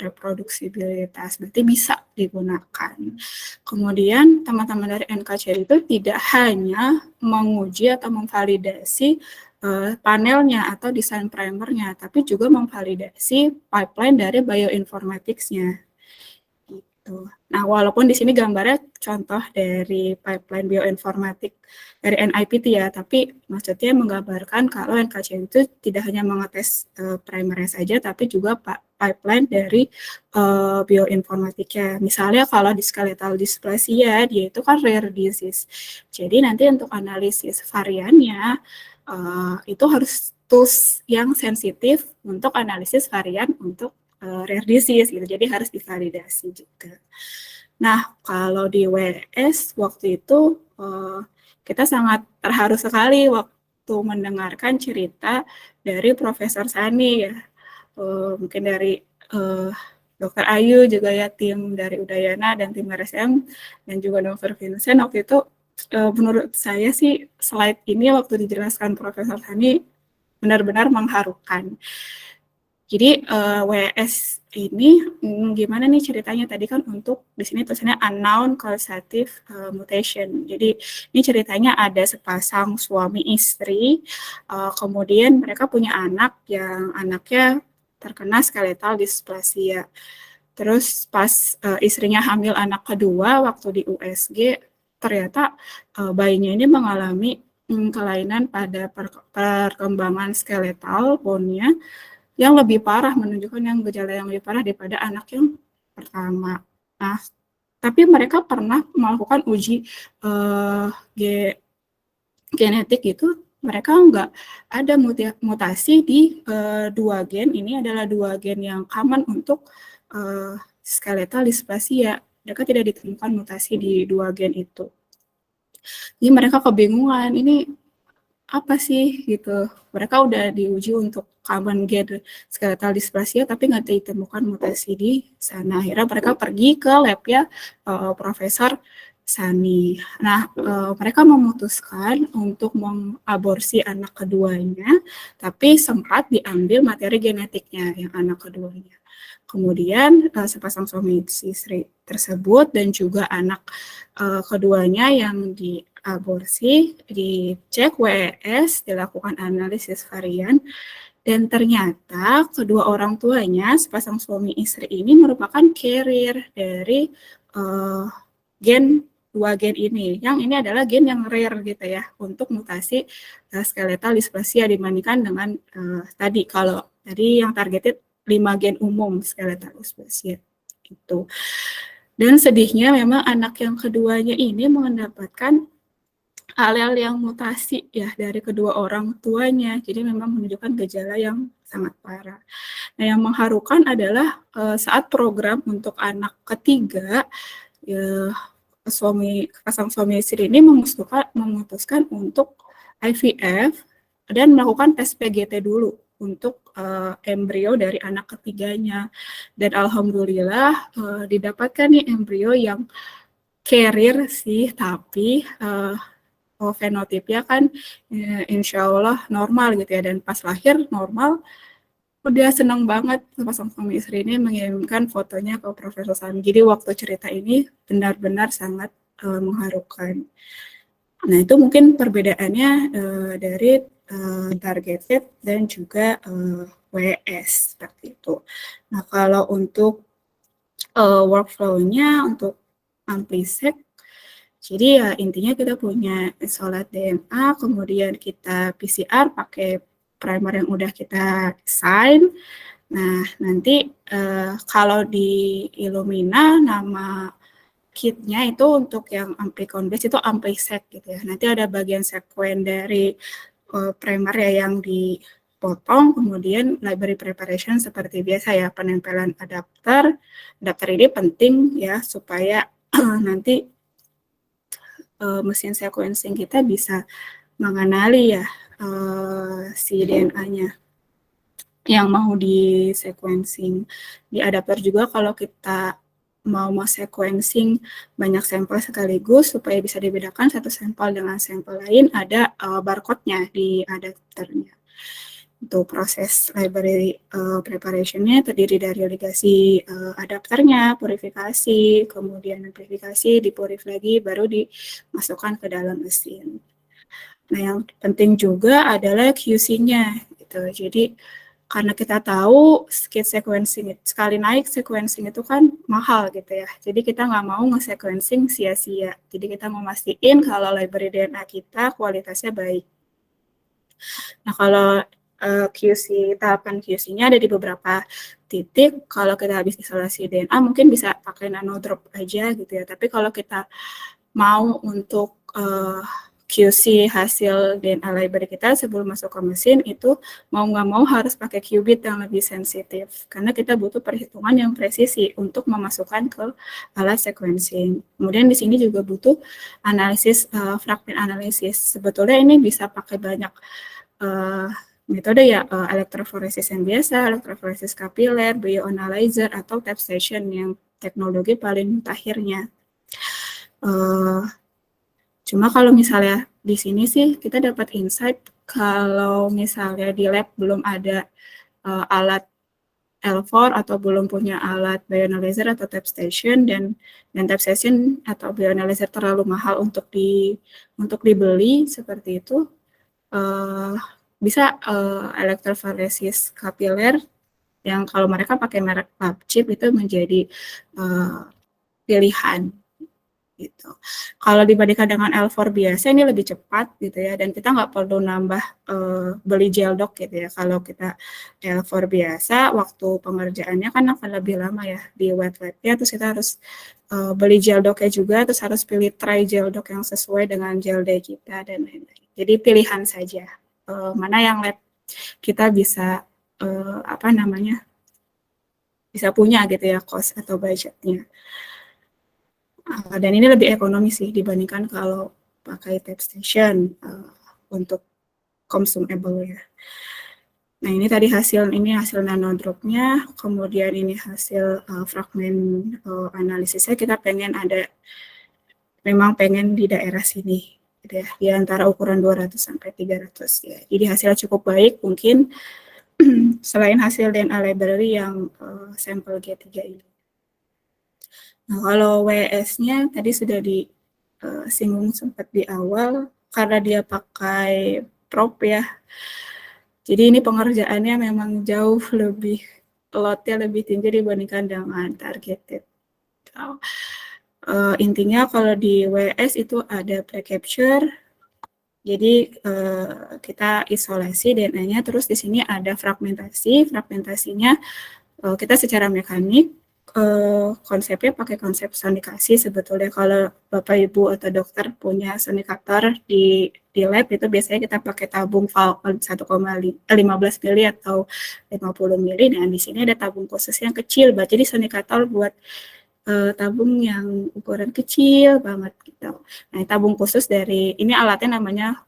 reproduksibilitas, berarti bisa digunakan. Kemudian teman-teman dari NKCR itu tidak hanya menguji atau memvalidasi panelnya atau desain primernya, tapi juga memvalidasi pipeline dari bioinformatics-nya. Gitu. Nah, walaupun di sini gambarnya contoh dari pipeline bioinformatik dari NIPT ya, tapi maksudnya menggambarkan kalau NKCR itu tidak hanya mengetes primernya saja, tapi juga pipeline dari bioinformatika. Misalnya kalau di skeletal dysplasia, dia itu kan rare disease. Jadi nanti untuk analisis variannya, itu harus tools yang sensitif untuk analisis varian untuk rare disease gitu. Jadi harus divalidasi juga. Nah, kalau di WS waktu itu kita sangat terharu sekali waktu mendengarkan cerita dari Profesor Sani ya. Mungkin dari Dr. Ayu juga ya, tim dari Udayana dan tim RSM dan juga Dr. Vincent waktu itu menurut saya sih slide ini waktu dijelaskan Profesor Sani benar-benar mengharukan. Jadi WS ini gimana nih ceritanya tadi kan untuk di sini tulisannya unknown causative mutation. Jadi ini ceritanya ada sepasang suami istri, kemudian mereka punya anak yang anaknya terkena skeletal dysplasia. Terus pas istrinya hamil anak kedua waktu di USG, ternyata bayinya ini mengalami kelainan pada perkembangan skeletal bone-nya yang lebih parah, menunjukkan yang gejala yang lebih parah daripada anak yang pertama. Nah, tapi mereka pernah melakukan uji genetik itu, mereka nggak ada mutasi di dua gen. Ini adalah dua gen yang common untuk skeletal dysplasia. Mereka tidak ditemukan mutasi di dua gen itu. Jadi mereka kebingungan, ini apa sih gitu. Mereka udah diuji untuk common gen skeletal dysplasia tapi nggak ditemukan mutasi di sana. Akhirnya mereka pergi ke labnya Profesor Sani. Nah, mereka memutuskan untuk mengaborsi anak keduanya, tapi sempat diambil materi genetiknya yang anak keduanya. Kemudian sepasang suami istri tersebut dan juga anak keduanya yang diaborsi, dicek WES, dilakukan analisis varian, dan ternyata kedua orang tuanya, sepasang suami istri ini merupakan carrier dari dua gen ini. Yang ini adalah gen yang rare gitu ya, untuk mutasi skeletal dysplasia dibandingkan dengan tadi. Kalau tadi yang targeted 5 gen umum skeletal dysplasia itu. Dan sedihnya memang anak yang keduanya ini mendapatkan alel yang mutasi ya dari kedua orang tuanya. Jadi memang menunjukkan gejala yang sangat parah. Nah, yang mengharukan adalah saat program untuk anak ketiga, pasang suami istri ini memutuskan untuk IVF dan melakukan tes PGT dulu untuk embrio dari anak ketiganya. Dan alhamdulillah didapatkan nih embrio yang carrier sih, tapi fenotipnya kan insya Allah normal gitu ya. Dan pas lahir normal, udah senang banget pasang suami istri ini mengirimkan fotonya ke Profesor Sani. Jadi waktu cerita ini benar-benar sangat mengharukan. Nah, itu mungkin perbedaannya dari targeted dan juga WS seperti itu. Nah, kalau untuk workflow-nya untuk AmpliSec, jadi ya intinya kita punya isolate DNA, kemudian kita PCR pakai primer yang udah kita desain. Nah, nanti kalau di Illumina nama kitnya itu untuk yang amplicon base itu AmpliSec gitu ya. Nanti ada bagian sekuen dari primer ya yang dipotong, kemudian library preparation seperti biasa ya, penempelan adapter. Adapter ini penting ya supaya nanti mesin sequencing kita bisa mengenali ya si DNA-nya yang mau di sequencing. Di adapter juga kalau kita mau sequencing banyak sampel sekaligus supaya bisa dibedakan satu sampel dengan sampel lain, ada barcode-nya di adapternya. Untuk proses library preparation-nya terdiri dari ligasi adapternya, purifikasi, kemudian amplifikasi, dipurif lagi, baru dimasukkan ke dalam mesin. Nah, yang penting juga adalah QC-nya gitu. Jadi karena kita tahu skip sequencing sekali naik sequencing itu kan mahal gitu ya. Jadi kita nggak mau nge-sequencing sia-sia. Jadi kita memastikan kalau library DNA kita kualitasnya baik. Nah, kalau QC, tahapan QC-nya ada di beberapa titik. Kalau kita habis isolasi DNA mungkin bisa pakai nanodrop aja gitu ya. Tapi kalau kita mau untuk QC hasil DNA library kita sebelum masuk ke mesin itu mau nggak mau harus pakai qubit yang lebih sensitif karena kita butuh perhitungan yang presisi untuk memasukkan ke alat sequencing. Kemudian di sini juga butuh analisis fragment analisis. Sebetulnya ini bisa pakai banyak metode ya, elektroforesis yang biasa, elektroforesis kapiler, bioanalyzer atau tap station yang teknologi paling mutakhirnya. Cuma kalau misalnya di sini sih kita dapat insight kalau misalnya di lab belum ada alat L4 atau belum punya alat bioanalyzer atau tap station dan tap station atau bioanalyzer terlalu mahal untuk dibeli seperti itu, bisa elektroforesis kapiler yang kalau mereka pakai merek PubChip itu menjadi pilihan. Gitu. Kalau dibandingkan dengan L4 biasa ini lebih cepat gitu ya, dan kita nggak perlu nambah beli gel dock gitu ya. Kalau kita L4 biasa, waktu pengerjaannya kan akan lebih lama ya di wet lab-nya, terus kita harus beli gel docknya juga, terus harus pilih try gel dock yang sesuai dengan gel day kita dan lain-lain. Jadi pilihan saja mana yang lab kita bisa bisa punya gitu ya cost atau budgetnya. Dan ini lebih ekonomis sih dibandingkan kalau pakai tap station untuk consumable ya. Nah ini tadi hasil nanodropnya, kemudian ini hasil fragmen analisisnya. Kita memang pengen di daerah sini, gitu ya, di antara ukuran 200 sampai 300 ya. Jadi hasilnya cukup baik mungkin selain hasil DNA library yang sampel G3 ini. Nah, kalau WS-nya tadi sudah disinggung sempat di awal, karena dia pakai probe ya. Jadi ini pengerjaannya memang jauh lebih, load-nya lebih tinggi dibandingkan dengan targeted. Intinya kalau di WS itu ada pre-capture, jadi kita isolasi DNA-nya, terus di sini ada fragmentasinya kita secara mekanik, konsepnya pakai konsep sonikasi sebetulnya. Kalau Bapak Ibu atau dokter punya sonikator di lab itu biasanya kita pakai tabung Falcon 1,15 mili atau 50 mili. Dan di sini ada tabung khusus yang kecil, berarti di sonikator buat tabung yang ukuran kecil banget gitu. Nah, tabung khusus dari ini alatnya namanya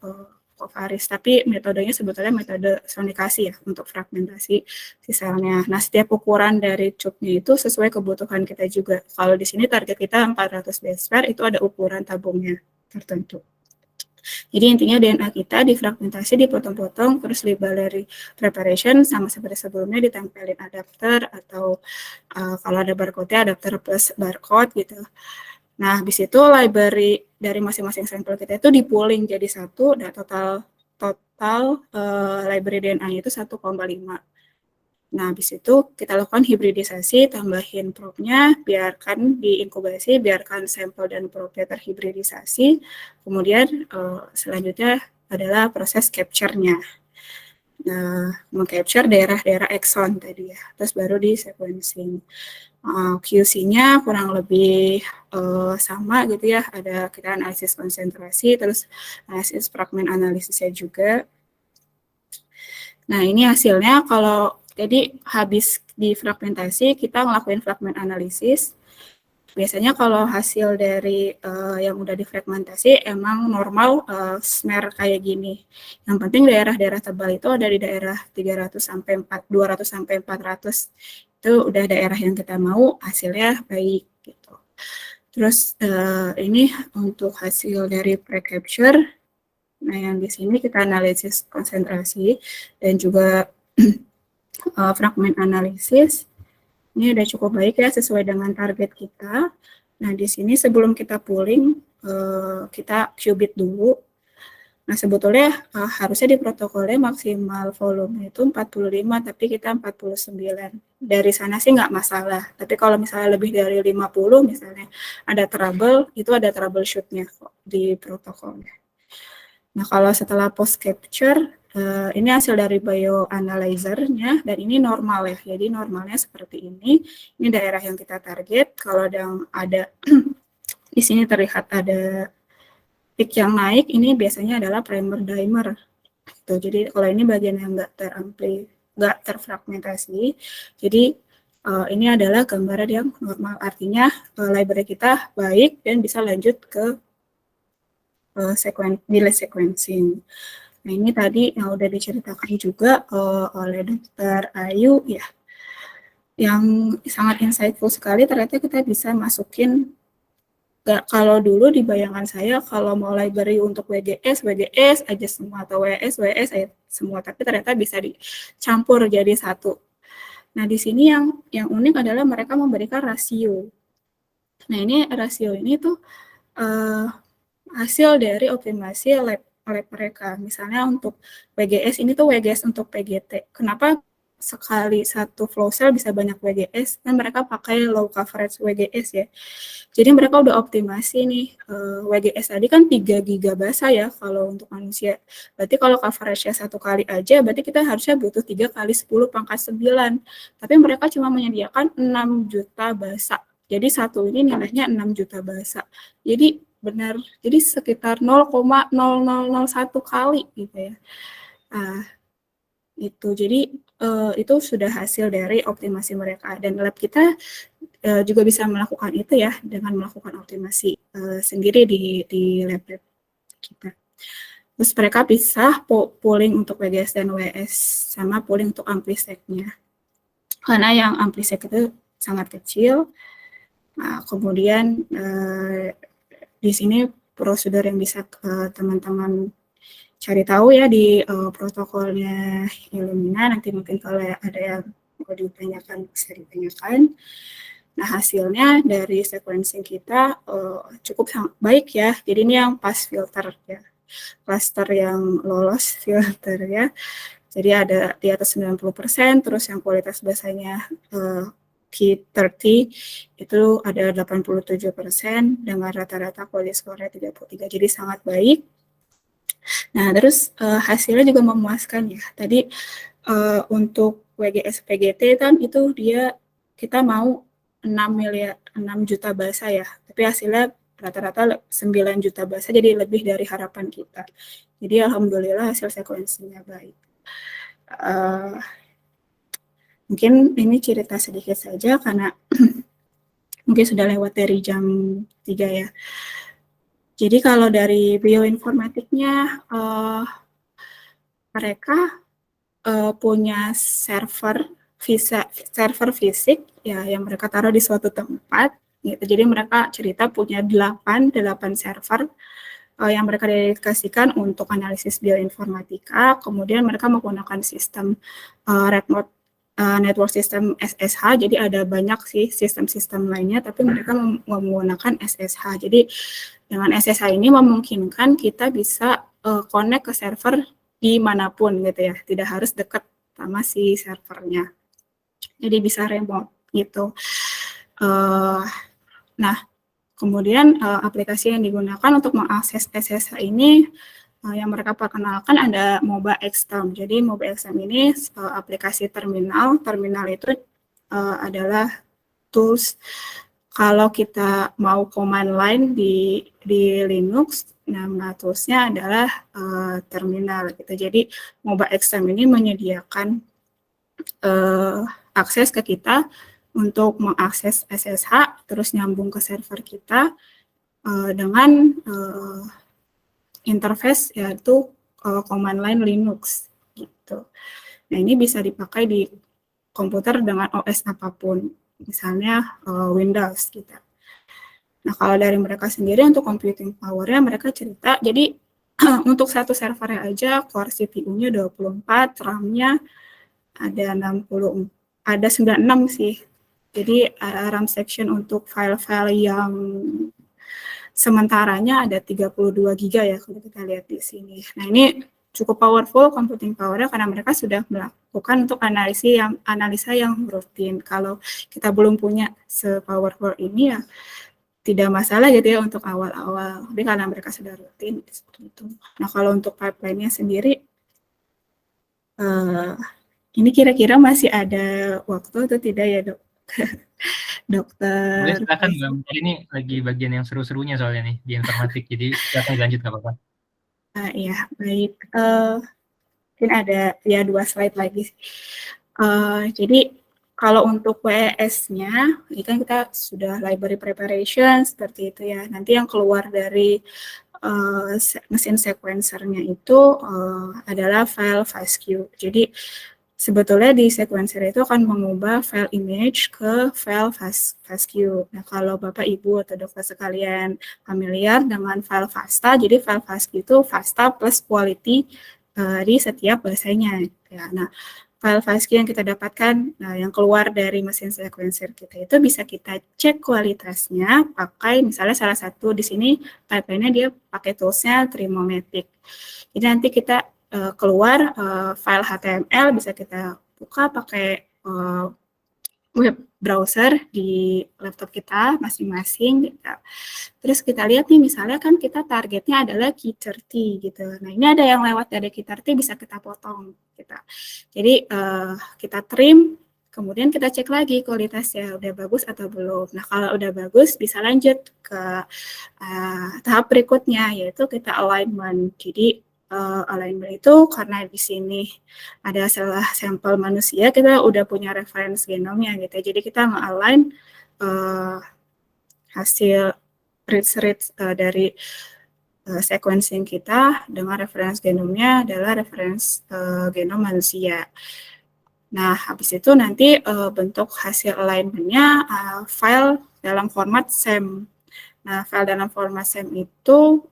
Covaris, tapi metodenya sebetulnya metode sonikasi ya untuk fragmentasi si selnya. Nah, setiap ukuran dari tube-nya itu sesuai kebutuhan kita juga. Kalau di sini target kita 400 base pair, itu ada ukuran tabungnya tertentu. Jadi intinya DNA kita difragmentasi, dipotong-potong, terus library preparation sama seperti sebelumnya ditempelin adapter atau kalau ada barcode-nya adapter plus barcode gitu. Nah, habis itu library dari masing-masing sampel kita itu di-pooling jadi satu, dan total library DNA-nya itu 1,5. Nah, habis itu kita lakukan hibridisasi, tambahin probe-nya, biarkan diinkubasi, biarkan sampel dan probe-nya terhibridisasi. Kemudian selanjutnya adalah proses capture-nya. Nah, meng-capture daerah-daerah exon tadi ya, terus baru di sequencing. QC-nya kurang lebih sama gitu ya, ada kita analisis konsentrasi, terus analisis fragmen analisisnya juga. Nah, ini hasilnya kalau jadi habis difragmentasi, kita ngelakuin fragmen analisis. Biasanya kalau hasil dari yang udah difragmentasi emang normal smear kayak gini. Yang penting daerah-daerah tebal itu ada di daerah 200 sampai 400. Itu udah daerah yang kita mau, hasilnya baik gitu. Terus ini untuk hasil dari pre-capture. Nah, yang di sini kita analisis konsentrasi dan juga fragmen analisis. Ini udah cukup baik ya, sesuai dengan target kita. Nah, di sini sebelum kita pooling, kita qubit dulu. Nah, sebetulnya harusnya di protokolnya maksimal volume itu 45, tapi kita 49. Dari sana sih nggak masalah. Tapi kalau misalnya lebih dari 50, misalnya ada trouble, itu ada troubleshoot-nya kok di protokolnya. Nah, kalau setelah post capture, ini hasil dari bioanalyzer-nya, dan ini normal ya. Jadi normalnya seperti ini. Ini daerah yang kita target. Kalau yang ada di sini terlihat ada peak yang naik, ini biasanya adalah primer dimer. Gitu. Jadi kalau ini bagian yang nggak terfragmentasi. Jadi ini adalah gambaran yang normal. Artinya library kita baik dan bisa lanjut ke delay sequencing. Nah, ini tadi yang udah diceritakan juga oleh Dr. Ayu ya, yang sangat insightful sekali. Ternyata kita bisa masukin, kalau dulu di bayangan saya kalau mau library untuk WGS aja semua, atau WS aja semua, tapi ternyata bisa dicampur jadi satu. Nah, di sini yang unik adalah mereka memberikan rasio. Nah, ini rasio ini tuh hasil dari optimasi lab mereka. Misalnya untuk WGS, ini tuh WGS untuk PGT. Kenapa sekali satu flow cell bisa banyak WGS? Dan mereka pakai low coverage WGS ya. Jadi mereka udah optimasi nih, WGS tadi kan 3 giga basa ya kalau untuk manusia. Berarti kalau coverage-nya 1 kali aja, berarti kita harusnya butuh 3 kali 10 pangkat 9. Tapi mereka cuma menyediakan 6 juta basa. Jadi satu ini nilainya 6 juta basa. Jadi benar, jadi sekitar 0,0001 kali gitu ya. Itu jadi itu sudah hasil dari optimasi mereka, dan lab kita juga bisa melakukan itu ya dengan melakukan optimasi sendiri di lab kita. Terus mereka bisa pooling untuk WGS dan WS sama pooling untuk amplisec-nya. Karena yang amplisec itu sangat kecil. Nah, kemudian di sini prosedur yang bisa teman-teman cari tahu ya di protokolnya Illumina. Nanti mungkin kalau ada yang mau ditanyakan bisa ditanyakan. Nah, hasilnya dari sequencing kita cukup sangat baik ya. Jadi ini yang pas filter ya, cluster yang lolos filter ya. Jadi ada di atas 90%, terus yang kualitas basanya Q30 itu ada 87% dengan rata-rata quality score-nya 33, jadi sangat baik. Nah, terus hasilnya juga memuaskan ya. Tadi untuk WGS PGT kan itu kita mau 6 juta basa ya, tapi hasilnya rata-rata 9 juta basa, jadi lebih dari harapan kita. Jadi alhamdulillah hasil sequencing-nya baik. Mungkin ini cerita sedikit saja karena mungkin sudah lewat dari jam 3 ya. Jadi kalau dari bioinformatiknya, mereka punya server fisik ya yang mereka taruh di suatu tempat. Gitu. Jadi mereka cerita punya 8 server yang mereka dedikasikan untuk analisis bioinformatika. Kemudian mereka menggunakan sistem network system SSH, jadi ada banyak sih sistem-sistem lainnya, tapi mereka menggunakan SSH. Jadi dengan SSH ini memungkinkan kita bisa connect ke server dimanapun gitu ya, tidak harus dekat sama si servernya. Jadi bisa remote gitu. Nah, kemudian aplikasi yang digunakan untuk mengakses SSH ini yang mereka perkenalkan ada MobaXterm. Jadi MobaXterm ini aplikasi terminal. Terminal itu adalah tools kalau kita mau command line di Linux, nama toolsnya adalah terminal gitu. Jadi MobaXterm ini menyediakan akses ke kita untuk mengakses SSH, terus nyambung ke server kita dengan interface yaitu command line Linux gitu. Nah, ini bisa dipakai di komputer dengan OS apapun, misalnya Windows gitu. Nah, kalau dari mereka sendiri untuk computing power-nya mereka cerita, jadi untuk satu servernya aja core CPU-nya 24, RAM-nya ada 96 sih. Jadi RAM section untuk file-file yang sementaranya ada 32 GB ya kalau kita lihat di sini. Nah, ini cukup powerful computing power-nya karena mereka sudah melakukan untuk analisa yang rutin. Kalau kita belum punya se-powerful ini ya tidak masalah gitu ya untuk awal-awal. Tapi karena mereka sudah rutin seperti itu. Nah, kalau untuk pipeline-nya sendiri Eh, ini kira-kira masih ada waktu atau tidak ya, Dok? Boleh Dokter silakan Mbak. Faisal. Ini lagi bagian yang seru-serunya soalnya nih di informatik. Jadi silakan dilanjut nggak apa-apa. Ya, baik. Mungkin ada ya 2 slide lagi. Jadi kalau untuk WES-nya, ini kan kita sudah library preparation seperti itu ya. Nanti yang keluar dari mesin sequencer-nya itu adalah file FASTQ. Jadi sebetulnya di sequencer itu akan mengubah file image ke file FASTQ. Nah, kalau Bapak, Ibu, atau dokter sekalian familiar dengan file FASTA, jadi file FASTQ itu FASTA plus quality di setiap bahasanya. Ya, nah, file FASTQ yang kita dapatkan, yang keluar dari mesin sequencer kita itu bisa kita cek kualitasnya pakai misalnya salah satu di sini pipeline-nya dia pakai toolsnya Trimomatic. Jadi nanti kita keluar file HTML bisa kita buka pakai web browser di laptop kita masing-masing gitu. Terus kita lihat nih misalnya kan kita targetnya adalah Key30 gitu. Nah, ini ada yang lewat dari Key30 bisa kita potong gitu. Jadi kita trim, kemudian kita cek lagi kualitasnya udah bagus atau belum. Nah, kalau udah bagus bisa lanjut ke tahap berikutnya yaitu kita alignment. Jadi alignment itu karena di sini ada sampel manusia, kita udah punya reference genomnya gitu. Jadi kita nge-align hasil reach dari sequencing kita dengan reference genomnya adalah reference genom manusia. Nah, habis itu nanti bentuk hasil alignment-nya file dalam format SEM. Nah, file dalam format SEM itu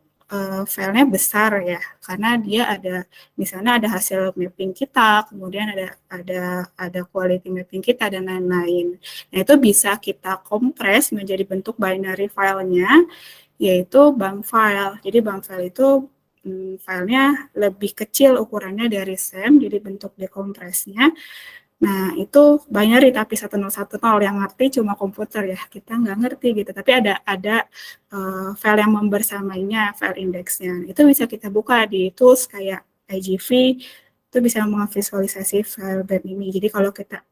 filenya besar ya, karena dia ada misalnya ada hasil mapping kita, kemudian ada quality mapping kita dan lain-lain. Nah, itu bisa kita kompres menjadi bentuk binary filenya, yaitu bank file. Jadi bank file itu filenya lebih kecil ukurannya dari SEM, jadi bentuk dekompresnya. Nah, itu binary tapi 1010 yang ngerti cuma komputer ya, kita nggak ngerti gitu. Tapi ada file yang membersamainya, file indeksnya. Itu bisa kita buka di tools kayak IGV, itu bisa memvisualisasi file BEM ini. Jadi kalau kita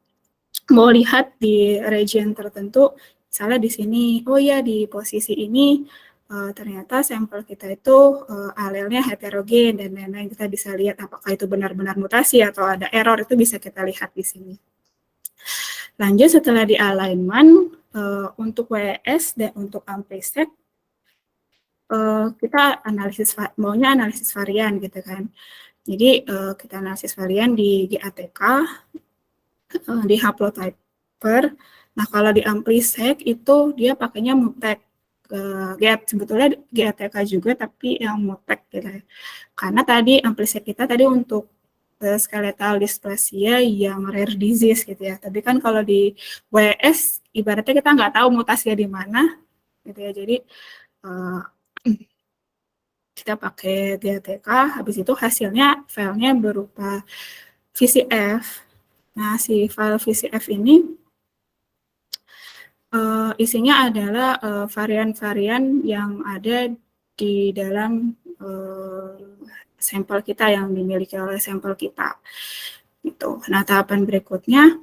mau lihat di region tertentu, misalnya di sini, oh ya di posisi ini ternyata sampel kita itu alelnya heterogen dan lain-lain, kita bisa lihat apakah itu benar-benar mutasi atau ada error, itu bisa kita lihat di sini. Lanjut setelah di alignment, untuk WES dan untuk AMPLISEC, kita maunya analisis varian gitu kan. Jadi kita analisis varian di GATK, di haplotyper. Nah, kalau di AMPLISEC itu dia pakainya MUTEC. Sebetulnya GATK juga tapi yang MUTEC gitu ya. Karena tadi AMPLISEC kita tadi untuk skeletal dysplasia yang rare disease gitu ya. Tapi kan kalau di WS ibaratnya kita nggak tahu mutasinya di mana gitu ya. Jadi kita pakai GATK, habis itu hasilnya filenya berupa VCF. Nah, si file VCF ini isinya adalah varian-varian yang ada di dalam sampel kita yang dimiliki oleh sampel kita. Gitu. Nah, tahapan berikutnya,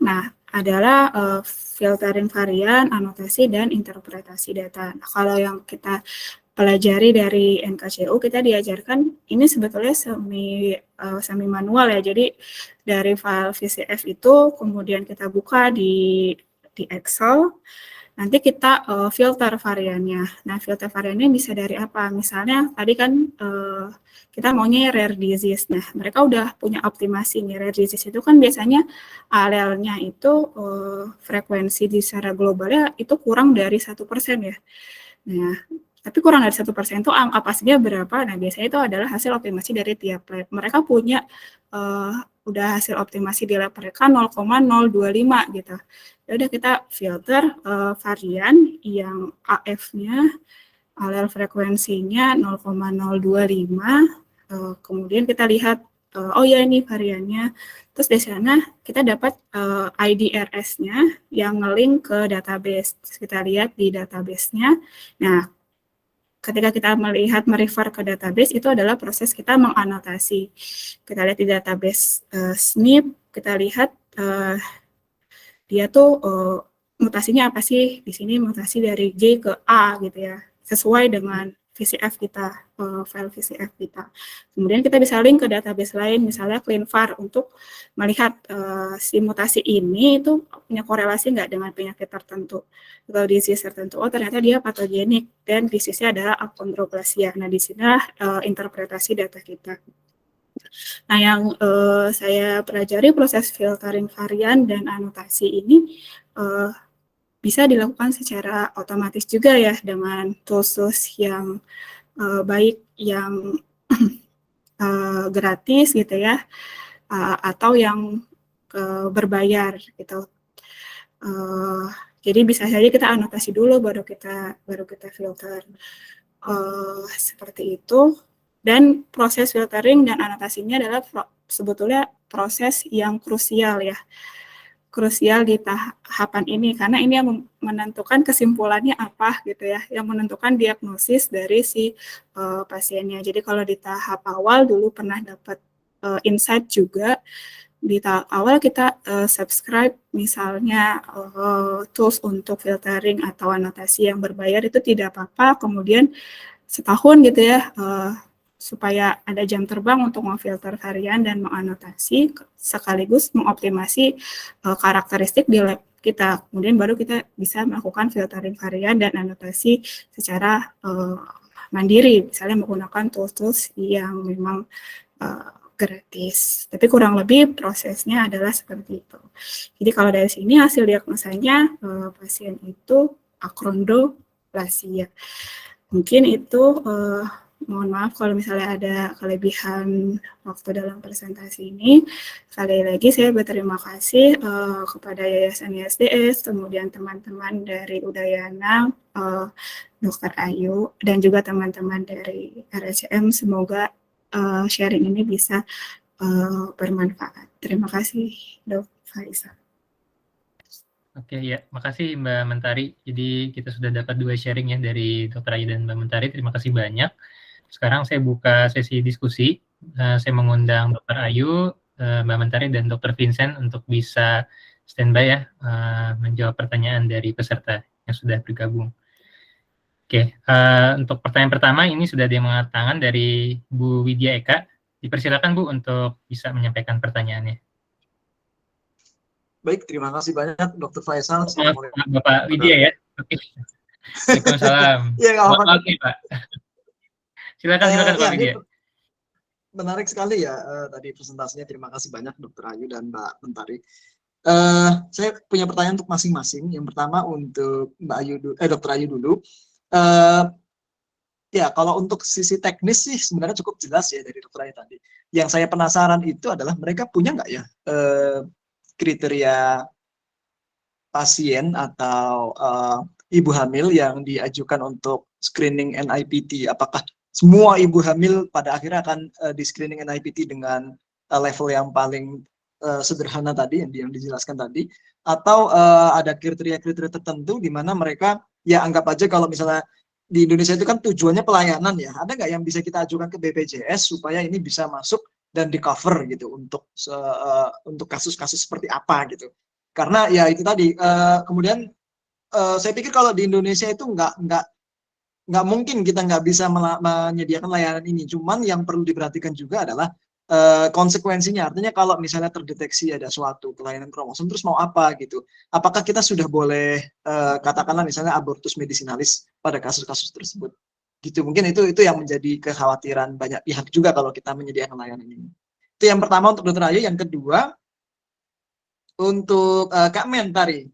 adalah filtering varian, anotasi, dan interpretasi data. Nah, kalau yang kita pelajari dari NKCU, kita diajarkan ini sebetulnya semi manual ya. Jadi dari file VCF itu kemudian kita buka di Excel. Nanti kita filter variannya. Nah, filter variannya bisa dari apa? Misalnya tadi kan kita maunya rare disease. Nah, mereka udah punya optimasi nih. Rare disease itu kan biasanya alelnya itu frekuensi di secara globalnya itu kurang dari 1% ya. Nah, tapi kurang dari 1% itu angka pastinya berapa? Nah, biasanya itu adalah hasil optimasi dari tiap lab. Mereka punya udah hasil optimasi di lab mereka 0,025 gitu. Ya udah kita filter varian yang AF-nya, alel frekuensinya 0,025, kemudian kita lihat, oh ya ini variannya, terus di sana kita dapat IDRS-nya yang nge-link ke database, terus kita lihat di database-nya, nah ketika kita melihat merefer ke database itu adalah proses kita menganotasi. Kita lihat di database SNP, kita lihat dia tuh mutasinya apa sih? Di sini mutasi dari J ke A gitu ya, sesuai dengan VCF kita, file VCF kita. Kemudian kita bisa link ke database lain, misalnya ClinVar, untuk melihat si mutasi ini itu punya korelasi nggak dengan penyakit tertentu atau disease tertentu. Oh, ternyata dia patogenik dan disease-nya adalah achondroplasia. Nah, di sini interpretasi data kita. Nah, yang saya pelajari proses filtering varian dan anotasi ini bisa dilakukan secara otomatis juga ya, dengan tools yang baik, yang gratis gitu ya, atau yang berbayar gitu. Jadi bisa saja kita anotasi dulu baru kita filter, seperti itu. Dan proses filtering dan anotasinya adalah sebetulnya proses yang krusial ya, krusial di tahapan ini, karena ini yang menentukan kesimpulannya apa gitu ya, yang menentukan diagnosis dari si pasiennya. Jadi kalau di tahap awal dulu pernah dapat insight juga, di tahap awal kita subscribe misalnya tools untuk filtering atau anotasi yang berbayar itu tidak apa-apa, kemudian setahun gitu ya, supaya ada jam terbang untuk memfilter varian dan menganotasi sekaligus mengoptimasi karakteristik di lab kita. Kemudian baru kita bisa melakukan filtering varian dan anotasi secara mandiri, misalnya menggunakan tools-tools yang memang gratis. Tapi kurang lebih prosesnya adalah seperti itu. Jadi kalau dari sini hasil diagnosanya pasien itu achondroplasia. Mungkin itu mohon maaf kalau misalnya ada kelebihan waktu dalam presentasi ini. Sekali lagi saya berterima kasih kepada Yayasan ISDS, kemudian teman-teman dari Udayana, Dr. Ayu, dan juga teman-teman dari RSCM. Semoga sharing ini bisa bermanfaat. Terima kasih, Dr. Faisal. Oke, ya, makasih Mbak Mentari. Jadi kita sudah dapat 2 sharing ya dari Dr. Ayu dan Mbak Mentari. Terima kasih banyak. Sekarang saya buka sesi diskusi. Saya mengundang Dr. Ayu, Mbak Mentari, dan Dr. Vincent untuk bisa standby ya, menjawab pertanyaan dari peserta yang sudah bergabung. Oke, untuk pertanyaan pertama ini sudah ada yang mengangkat tangan dari Bu Widya Eka. Dipersilakan Bu untuk bisa menyampaikan pertanyaannya. Baik, terima kasih banyak Dr. Faisal. Maaf, Bapak Widya ya. Oke. Waalaikumsalam. Ya, nggak apa-apa. Oke, Pak. Silakan Pak Widya. Menarik sekali ya tadi presentasinya. Terima kasih banyak Dr. Ayu dan Mbak Mentari. Saya punya pertanyaan untuk masing-masing. Yang pertama untuk Dr. Ayu dulu. Ya, kalau untuk sisi teknis sih sebenarnya cukup jelas ya dari Dr. Ayu tadi. Yang saya penasaran itu adalah mereka punya nggak ya kriteria pasien atau ibu hamil yang diajukan untuk screening NIPT. Apakah semua ibu hamil pada akhirnya akan di screening NIPT dengan level yang paling sederhana tadi yang dijelaskan tadi, atau ada kriteria-kriteria tertentu di mana mereka ya anggap aja kalau misalnya di Indonesia itu kan tujuannya pelayanan ya, ada nggak yang bisa kita ajukan ke BPJS supaya ini bisa masuk dan di cover gitu untuk kasus-kasus seperti apa gitu. Karena ya itu tadi kemudian saya pikir kalau di Indonesia itu nggak mungkin kita nggak bisa menyediakan layanan ini. Cuman yang perlu diperhatikan juga adalah konsekuensinya. Artinya kalau misalnya terdeteksi ada suatu kelainan kromosom, terus mau apa gitu? Apakah kita sudah boleh katakanlah misalnya abortus medisinalis pada kasus-kasus tersebut? Gitu. Mungkin itu yang menjadi kekhawatiran banyak pihak juga kalau kita menyediakan layanan ini. Itu yang pertama untuk Dr. Ayu. Yang kedua untuk Kak Mentari.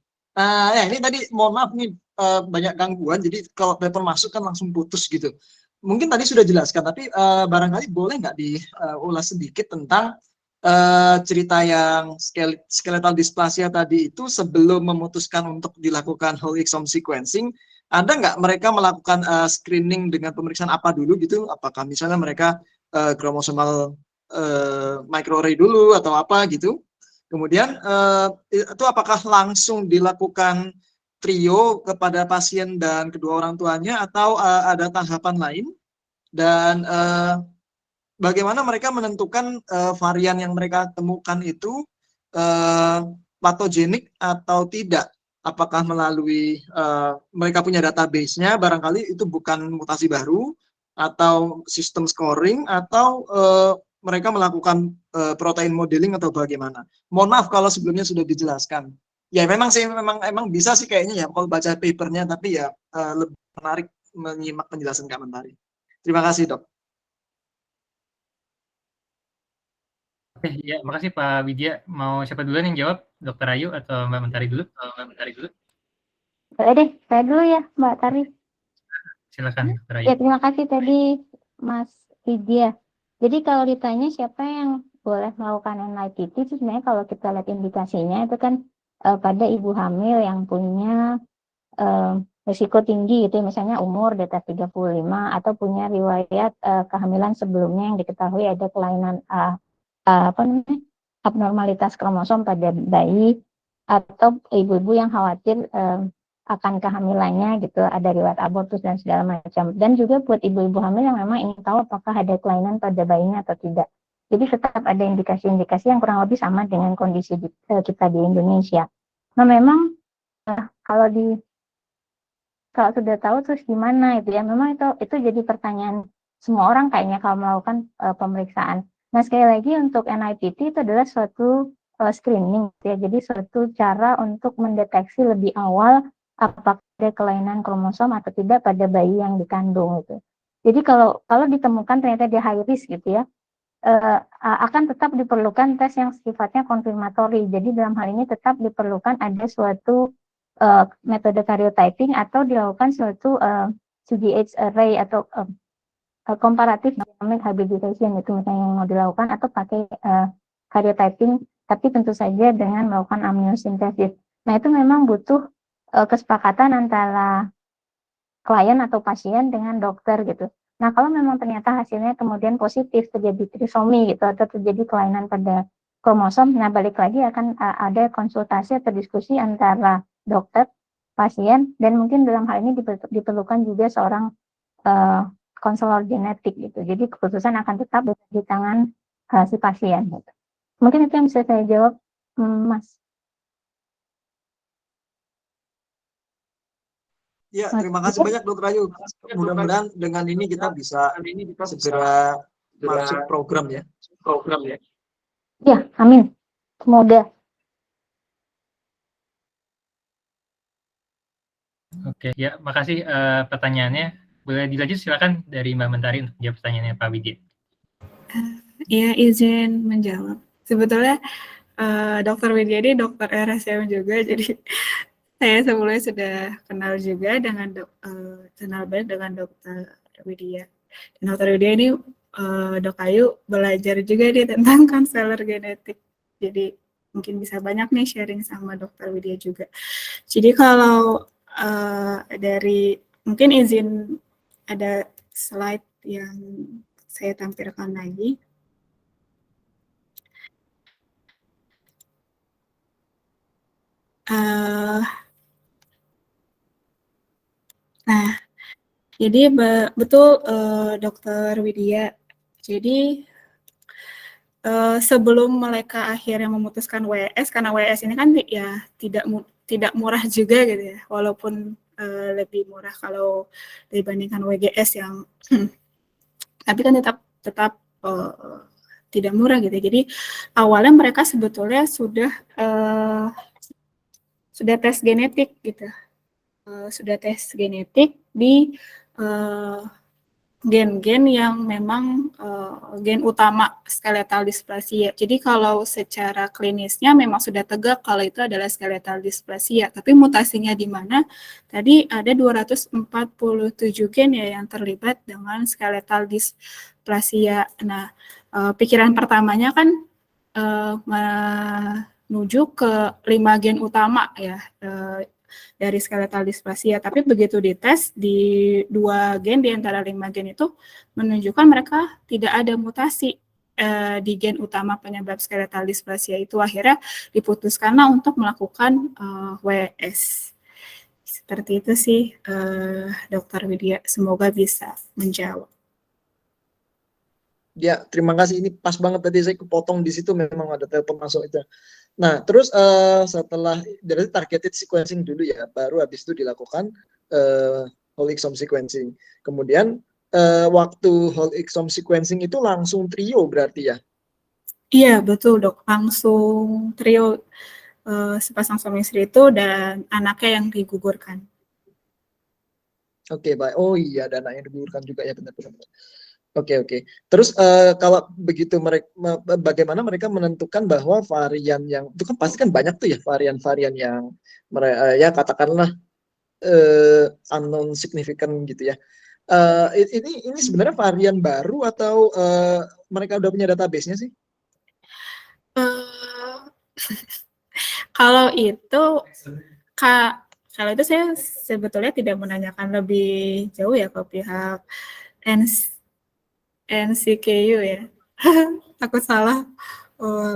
Ya ini tadi mohon maaf nih banyak gangguan, jadi kalau telepon masuk kan langsung putus gitu. Mungkin tadi sudah jelaskan, tapi barangkali boleh nggak diulas sedikit tentang cerita yang skeletal dysplasia tadi itu sebelum memutuskan untuk dilakukan whole exome sequencing, ada nggak mereka melakukan screening dengan pemeriksaan apa dulu gitu? Apakah misalnya mereka kromosomal microarray dulu atau apa gitu? Kemudian itu apakah langsung dilakukan trio kepada pasien dan kedua orang tuanya atau ada tahapan lain? Dan bagaimana mereka menentukan varian yang mereka temukan itu patogenik atau tidak? Apakah melalui mereka punya database-nya, barangkali itu bukan mutasi baru, atau sistem scoring, atau mereka melakukan protein modeling atau bagaimana? Mohon maaf kalau sebelumnya sudah dijelaskan. Ya memang sih, memang bisa sih kayaknya ya kalau baca papernya, tapi ya lebih menarik menyimak penjelasan Kak Mentari. Terima kasih, Dok. Oke, ya, makasih Pak Widya. Mau siapa duluan yang jawab? Dr. Ayu atau Mbak Mentari dulu? Boleh deh, saya dulu ya, Mbak Tari. Silakan, Dr. Ayu. Ya, terima kasih tadi Mas Widya. Jadi kalau ditanya siapa yang boleh melakukan NIPT, itu sebenarnya kalau kita lihat indikasinya itu kan pada ibu hamil yang punya risiko tinggi gitu, misalnya umur di atas 35 atau punya riwayat kehamilan sebelumnya yang diketahui ada kelainan abnormalitas kromosom pada bayi, atau ibu-ibu yang khawatir akan kehamilannya gitu, ada riwayat abortus dan segala macam. Dan juga buat ibu-ibu hamil yang memang ingin tahu apakah ada kelainan pada bayinya atau tidak. Jadi tetap ada indikasi-indikasi yang kurang lebih sama dengan kondisi kita di Indonesia. Nah memang kalau sudah tahu terus gimana itu ya, memang itu jadi pertanyaan semua orang kayaknya kalau melakukan pemeriksaan. Nah sekali lagi untuk NIPT itu adalah suatu screening ya, jadi suatu cara untuk mendeteksi lebih awal apakah ada kelainan kromosom atau tidak pada bayi yang dikandung gitu. Jadi kalau ditemukan ternyata dia high risk gitu ya, akan tetap diperlukan tes yang sifatnya konfirmatori. Jadi dalam hal ini tetap diperlukan ada suatu metode karyotyping atau dilakukan suatu CGH array atau komparatif genomic hybridization itu misalnya yang mau dilakukan, atau pakai karyotyping tapi tentu saja dengan melakukan amniosintesis. Nah itu memang butuh kesepakatan antara klien atau pasien dengan dokter gitu. Nah kalau memang ternyata hasilnya kemudian positif, terjadi trisomi gitu atau terjadi kelainan pada kromosom, nah balik lagi akan ada konsultasi atau diskusi antara dokter, pasien, dan mungkin dalam hal ini diperlukan juga seorang konselor genetik gitu. Jadi keputusan akan tetap di tangan si pasien gitu. Mungkin itu yang bisa saya jawab, Mas. Ya, terima kasih banyak Dr. Ayu. Mudah-mudahan dengan ini kita bisa segera masuk program ya. Ya, amin. Semoga. Oke, ya, makasih pertanyaannya. Boleh dilanjut silakan dari Mbak Mentari untuk jawab pertanyaannya Pak Widya. Ya, izin menjawab. Sebetulnya Dr. Widya ini dokter RSM juga, jadi saya sebelumnya sudah kenal juga dengan kenal baik dengan Dr. Widya. Dan Dr. Widya ini Dok Ayu belajar juga nih tentang konselor genetik. Jadi mungkin bisa banyak nih sharing sama Dr. Widya juga. Jadi kalau dari mungkin izin ada slide yang saya tampilkan lagi. Nah, jadi betul Dr. Widya. Jadi sebelum mereka akhirnya memutuskan WS, karena WS ini kan ya tidak murah juga gitu ya, walaupun lebih murah kalau dibandingkan WGS yang tapi kan tetap tidak murah gitu. Jadi awalnya mereka sebetulnya sudah tes genetik gitu, sudah tes genetik di gen-gen yang memang gen utama skeletal dysplasia. Jadi kalau secara klinisnya memang sudah tegak kalau itu adalah skeletal dysplasia, tapi mutasinya di mana? Tadi ada 247 gen ya yang terlibat dengan skeletal dysplasia. Nah, pikiran pertamanya kan menuju ke 5 gen utama ya, dari skeletal dysplasia, tapi begitu dites di 2 gen di antara 5 gen itu menunjukkan mereka tidak ada mutasi di gen utama penyebab skeletal dysplasia itu. Akhirnya diputuskanlah untuk melakukan WS. Seperti itu sih, Dokter Widya. Semoga bisa menjawab. Ya, terima kasih. Ini pas banget tadi saya kepotong di situ, memang ada telepon masuk itu. Nah, terus setelah dari targeted sequencing dulu ya, baru habis itu dilakukan whole exome sequencing. Kemudian waktu whole exome sequencing itu langsung trio berarti ya? Iya, betul dok. Langsung trio sepasang suami istri itu dan anaknya yang digugurkan. Oke, baik. Oh iya, ada anak yang digugurkan juga ya, benar-benar. Oke. Terus kalau begitu mereka, bagaimana mereka menentukan bahwa varian yang itu kan pasti kan banyak tuh ya varian-varian yang ya katakanlah unknown significant gitu ya. Ini sebenarnya varian baru atau mereka udah punya database-nya sih? Kalau itu kalau itu saya sebetulnya tidak menanyakan lebih jauh ya ke pihak NCKU ya. Takut salah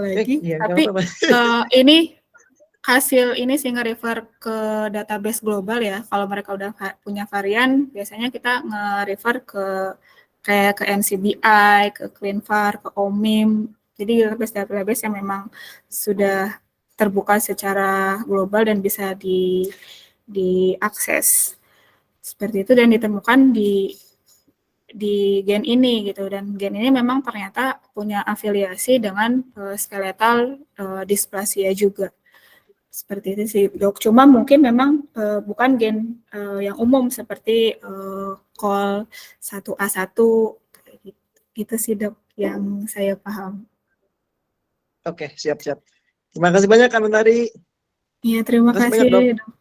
lagi. Iya, Tapi ini hasil ini sih nge-refer ke database global ya. Kalau mereka udah punya varian, biasanya kita nge-refer ke kayak ke NCBI, ke ClinVar, ke OMIM. Jadi database yang memang sudah terbuka secara global dan bisa diakses. Seperti itu dan ditemukan di gen ini gitu, dan gen ini memang ternyata punya afiliasi dengan skeletal dysplasia juga. Seperti itu sih dok, cuma mungkin memang bukan gen yang umum seperti col 1A1 gitu sih dok yang saya paham. Oke, siap. Terima kasih banyak Kak Mentari. Iya, terima kasih banyak, dok.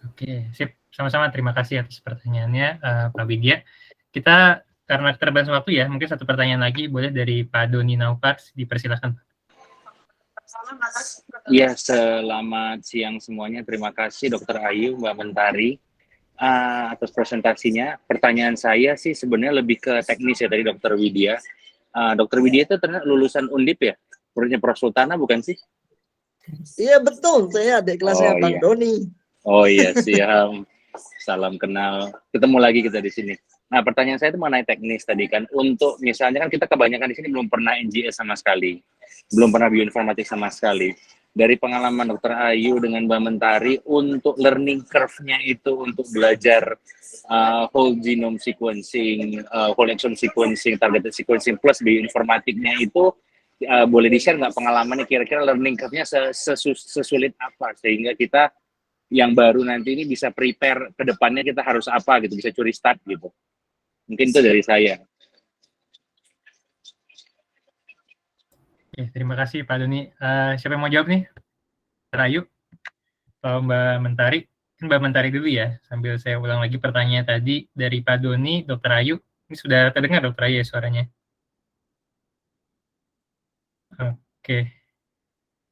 Oke, sip. Sama-sama, terima kasih atas pertanyaannya, Pak Widya. Kita, karena terbatas waktu ya, mungkin satu pertanyaan lagi, boleh dari Pak Doni Naupars, dipersilakan. Ya, selamat siang semuanya. Terima kasih Dr. Ayu, Mbak Mentari, atas presentasinya. Pertanyaan saya sih sebenarnya lebih ke teknis ya, tadi Dr. Widya. Dr. Widya itu ternyata lulusan Undip ya? Muridnya Prof. Sultana bukan sih? Iya betul, saya adik kelasnya Bang Doni. Oh iya, siap. Salam kenal. Ketemu lagi kita di sini. Nah, pertanyaan saya itu mengenai teknis tadi kan. Untuk misalnya kan kita kebanyakan di sini belum pernah NGS sama sekali. Belum pernah bioinformatik sama sekali. Dari pengalaman Dr. Ayu dengan Mbak Mentari, untuk learning curve-nya itu untuk belajar whole genome sequencing, whole exome sequencing, targeted sequencing plus bioinformatiknya itu boleh di-share nggak pengalamannya, kira-kira learning curve-nya sesulit apa sehingga kita yang baru nanti ini bisa prepare ke depannya kita harus apa gitu, bisa curi start gitu. Mungkin itu dari saya. Oke, terima kasih Pak Doni. Siapa yang mau jawab nih? Rayu atau Mbak Mentari? Mbak Mentari dulu ya, sambil saya ulang lagi pertanyaan tadi dari Pak Doni, Dr. Ayu. Ini sudah terdengar Dr. Ayu ya suaranya? Oke.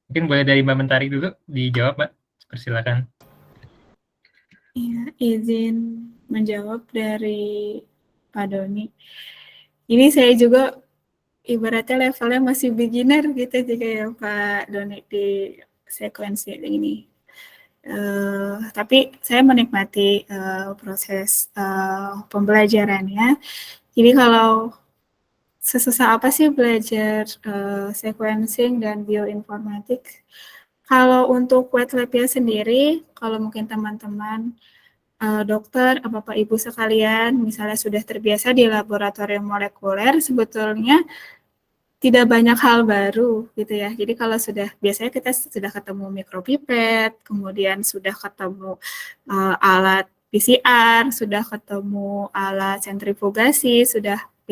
Mungkin boleh dari Mbak Mentari dulu dijawab, Mbak. Persilakan. Iya, izin menjawab dari Pak Doni. Ini saya juga ibaratnya levelnya masih beginner gitu juga ya Pak Doni di sekuensi ini. Tapi saya menikmati proses pembelajarannya. Jadi kalau sesusah apa sih belajar sequencing dan bioinformatik? Kalau untuk wet lab-nya sendiri, kalau mungkin teman-teman dokter, Bapak Ibu sekalian, misalnya sudah terbiasa di laboratorium molekuler, sebetulnya tidak banyak hal baru gitu ya. Jadi kalau biasanya kita sudah ketemu mikropipet, kemudian sudah ketemu alat PCR, sudah ketemu alat sentrifugasi,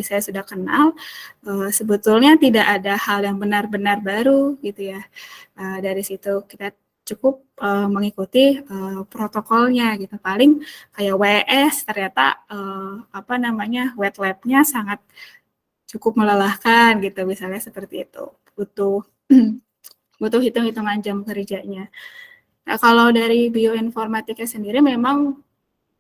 saya sudah kenal, sebetulnya tidak ada hal yang benar-benar baru gitu ya. Dari situ kita cukup mengikuti protokolnya gitu. Paling kayak WS ternyata wet lab-nya sangat cukup melelahkan gitu, misalnya seperti itu. Butuh hitung-hitungan jam kerjanya. Nah, kalau dari bioinformatika sendiri memang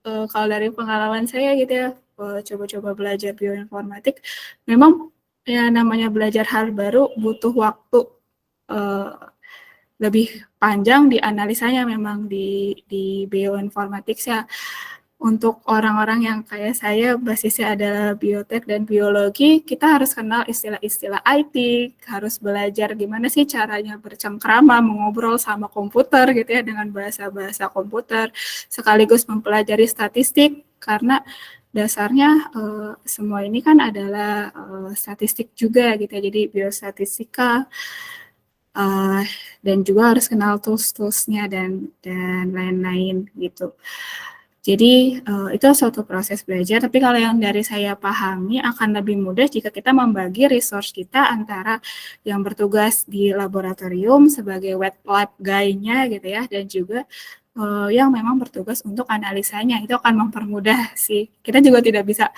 kalau dari pengalaman saya gitu ya, coba-coba belajar bioinformatik, memang ya namanya belajar hal baru butuh waktu. lebih panjang di analisanya memang di bioinformatics ya. Untuk orang-orang yang kayak saya basisnya adalah biotek dan biologi, kita harus kenal istilah-istilah IT, harus belajar gimana sih caranya bercengkrama, mengobrol sama komputer gitu ya dengan bahasa-bahasa komputer, sekaligus mempelajari statistik karena dasarnya semua ini kan adalah statistik juga gitu ya, jadi biostatistika dan juga harus kenal tools-toolsnya dan lain-lain gitu. Jadi itu suatu proses belajar, tapi kalau yang dari saya pahami akan lebih mudah jika kita membagi resource kita antara yang bertugas di laboratorium sebagai wet lab guy-nya gitu ya, dan juga yang memang bertugas untuk analisanya. Itu akan mempermudah sih. Kita juga tidak bisa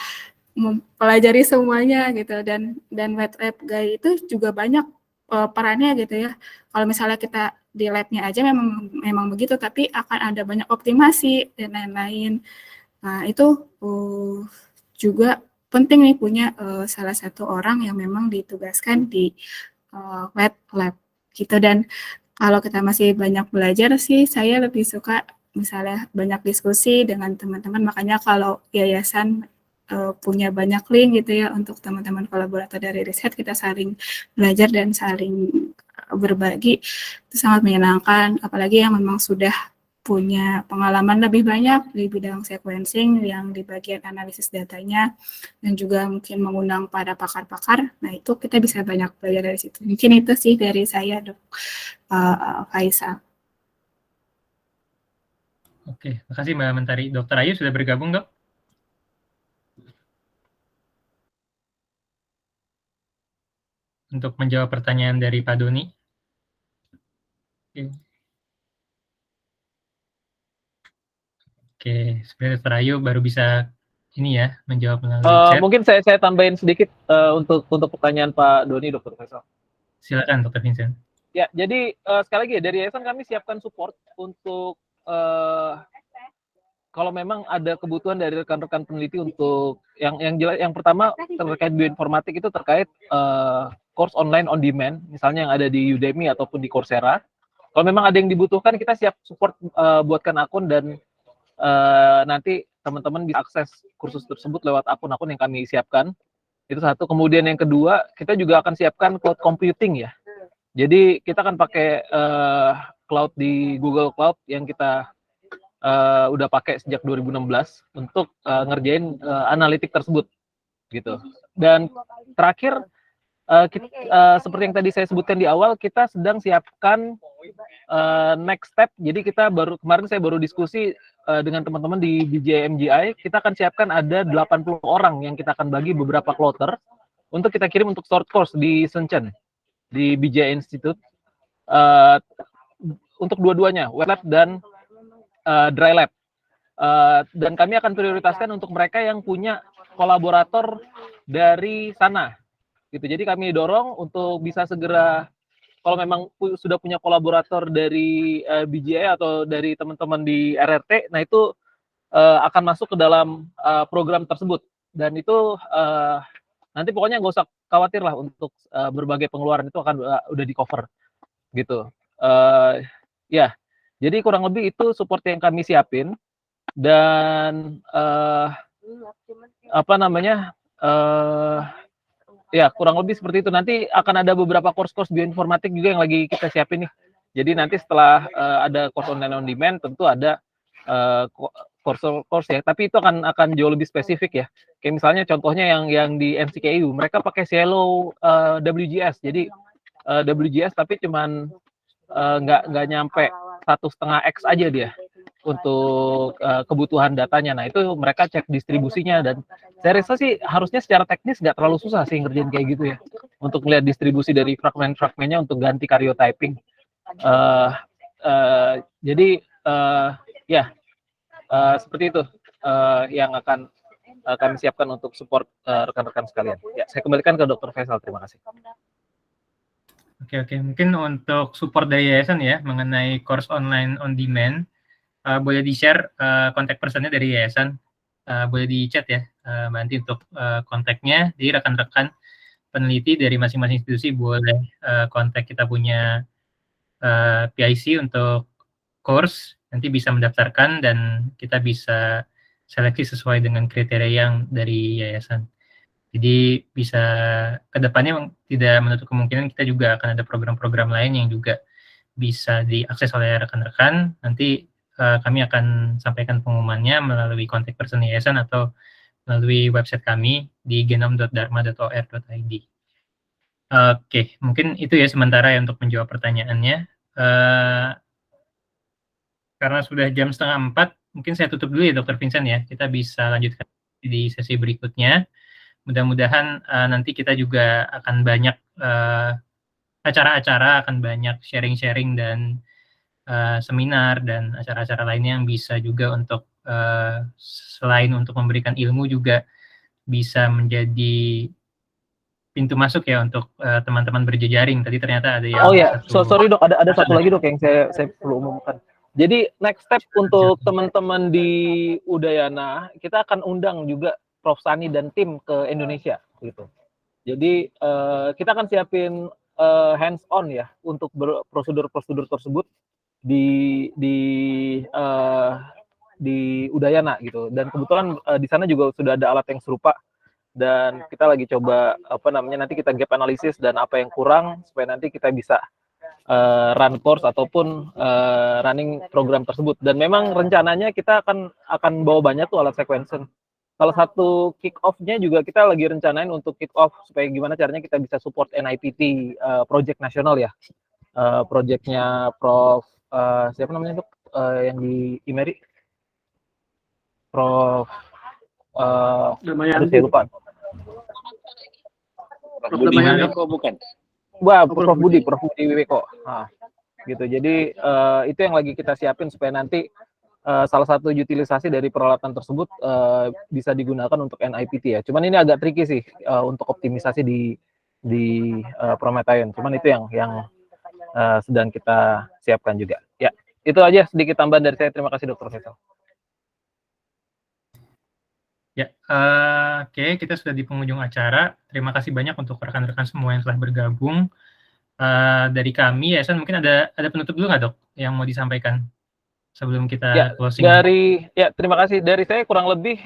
mempelajari semuanya gitu, dan wet lab guy itu juga banyak perannya gitu ya. Kalau misalnya kita di labnya aja memang begitu, tapi akan ada banyak optimasi dan lain-lain. Nah, itu juga penting nih punya salah satu orang yang memang ditugaskan di wet lab gitu. Dan kalau kita masih banyak belajar sih, saya lebih suka misalnya banyak diskusi dengan teman-teman. Makanya kalau yayasan punya banyak link gitu ya untuk teman-teman kolaborator dari riset, kita saling belajar dan saling berbagi, itu sangat menyenangkan, apalagi yang memang sudah punya pengalaman lebih banyak di bidang sequencing yang di bagian analisis datanya, dan juga mungkin mengundang pada pakar-pakar. Nah, itu kita bisa banyak belajar dari situ. Mungkin itu sih dari saya, Dok Faisal. Oke, makasih Mbak Mentari. Dr. Ayu sudah bergabung, Dok? Untuk menjawab pertanyaan dari Pak Doni. Oke, sebenarnya Dr. Ayu baru bisa ini ya menjawab melalui chat. Mungkin saya tambahin sedikit untuk pertanyaan Pak Doni, Dr. Faisal. Silakan Dr. Vincent. Ya, jadi sekali lagi dari yayasan kami siapkan support untuk kalau memang ada kebutuhan dari rekan-rekan peneliti untuk yang pertama terkait bioinformatik itu terkait course online on demand, misalnya yang ada di Udemy ataupun di Coursera. Kalau memang ada yang dibutuhkan, kita siap support buatkan akun dan nanti teman-teman bisa akses kursus tersebut lewat akun-akun yang kami siapkan. Itu satu. Kemudian yang kedua, kita juga akan siapkan cloud computing ya. Jadi kita akan pakai cloud di Google Cloud yang kita udah pakai sejak 2016 untuk ngerjain analitik tersebut gitu. Dan terakhir seperti yang tadi saya sebutkan di awal, kita sedang siapkan next step. Jadi kita kemarin saya baru diskusi dengan teman-teman di BJMGI, kita akan siapkan ada 80 orang yang kita akan bagi beberapa kloter untuk kita kirim untuk short course di Shenzhen di BJI Institute untuk dua-duanya, wet lab dan dry lab. Dan kami akan prioritaskan untuk mereka yang punya kolaborator dari sana. Gitu. Jadi kami dorong untuk bisa segera, kalau memang sudah punya kolaborator dari BJI atau dari teman-teman di RRT, nah itu akan masuk ke dalam program tersebut. Dan itu nanti pokoknya nggak usah khawatir lah untuk berbagai pengeluaran itu akan udah di cover gitu. Ya, jadi kurang lebih itu support yang kami siapin. Dan ya kurang lebih seperti itu. Nanti akan ada beberapa course-course bioinformatik juga yang lagi kita siapin nih. Jadi nanti setelah ada course online on demand, tentu ada course ya. Tapi itu akan jauh lebih spesifik ya. Kayak misalnya contohnya yang di MCKU, mereka pakai Cielo WGS. Jadi WGS tapi cuman nggak nyampe 1,5x aja dia untuk kebutuhan datanya. Nah itu mereka cek distribusinya, dan saya rasa sih harusnya secara teknis nggak terlalu susah sih ngerjain kayak gitu ya, untuk melihat distribusi dari fragmen-fragmennya untuk ganti karyotyping. Jadi ya seperti itu yang akan kami siapkan untuk support rekan-rekan sekalian. Ya, saya kembalikan ke Dr. Faisal. Terima kasih. Oke, mungkin untuk support dari yayasan ya mengenai course online on demand, boleh di-share kontak personnya dari yayasan, boleh di chat ya, nanti untuk kontaknya. Jadi rekan-rekan peneliti dari masing-masing institusi boleh kontak kita punya PIC untuk course, nanti bisa mendaftarkan dan kita bisa seleksi sesuai dengan kriteria yang dari yayasan. Jadi bisa kedepannya tidak menutup kemungkinan kita juga akan ada program-program lain yang juga bisa diakses oleh rekan-rekan. Nanti kami akan sampaikan pengumumannya melalui kontak person yayasan atau melalui website kami di genome.dharma.or.id. Oke, mungkin itu ya sementara ya untuk menjawab pertanyaannya. Karena sudah jam 3:30, mungkin saya tutup dulu ya Dr. Vincent ya. Kita bisa lanjutkan di sesi berikutnya. Mudah-mudahan nanti kita juga akan banyak acara-acara, akan banyak sharing-sharing dan seminar dan acara-acara lainnya yang bisa juga untuk selain untuk memberikan ilmu juga bisa menjadi pintu masuk ya untuk teman-teman berjejaring. Tadi ternyata ada yang sorry dok, ada satu lagi dok yang saya perlu umumkan. Jadi next step untuk teman-teman di Udayana, kita akan undang juga Prof. Sani dan tim ke Indonesia gitu. Jadi kita akan siapin hands on ya untuk prosedur-prosedur tersebut di Udayana gitu. Dan kebetulan di sana juga sudah ada alat yang serupa dan kita lagi coba nanti kita gap analisis dan apa yang kurang supaya nanti kita bisa run course ataupun running program tersebut. Dan memang rencananya kita akan bawa banyak tuh alat sequencing. Salah satu kick off-nya juga kita lagi rencanain untuk kick off supaya gimana caranya kita bisa support NIPT project nasional ya. Projectnya Prof siapa namanya dok yang di IMERI? Prof saya lupa. Prof Budi Wiweko bukan? Wah, Prof Budi Wiweko. Nah, gitu. Jadi itu yang lagi kita siapin supaya nanti salah satu utilisasi dari peralatan tersebut bisa digunakan untuk NIPT ya. Cuman ini agak tricky sih untuk optimisasi di Promethean. Cuman itu yang sedang kita siapkan juga. Ya, itu aja sedikit tambahan dari saya. Terima kasih Dr. Faisal. Ya, oke, kita sudah di penghujung acara. Terima kasih banyak untuk rekan-rekan semua yang telah bergabung. Dari kami, Yayasan mungkin ada penutup dulu nggak dok yang mau disampaikan sebelum kita closing? Terima kasih. Dari saya kurang lebih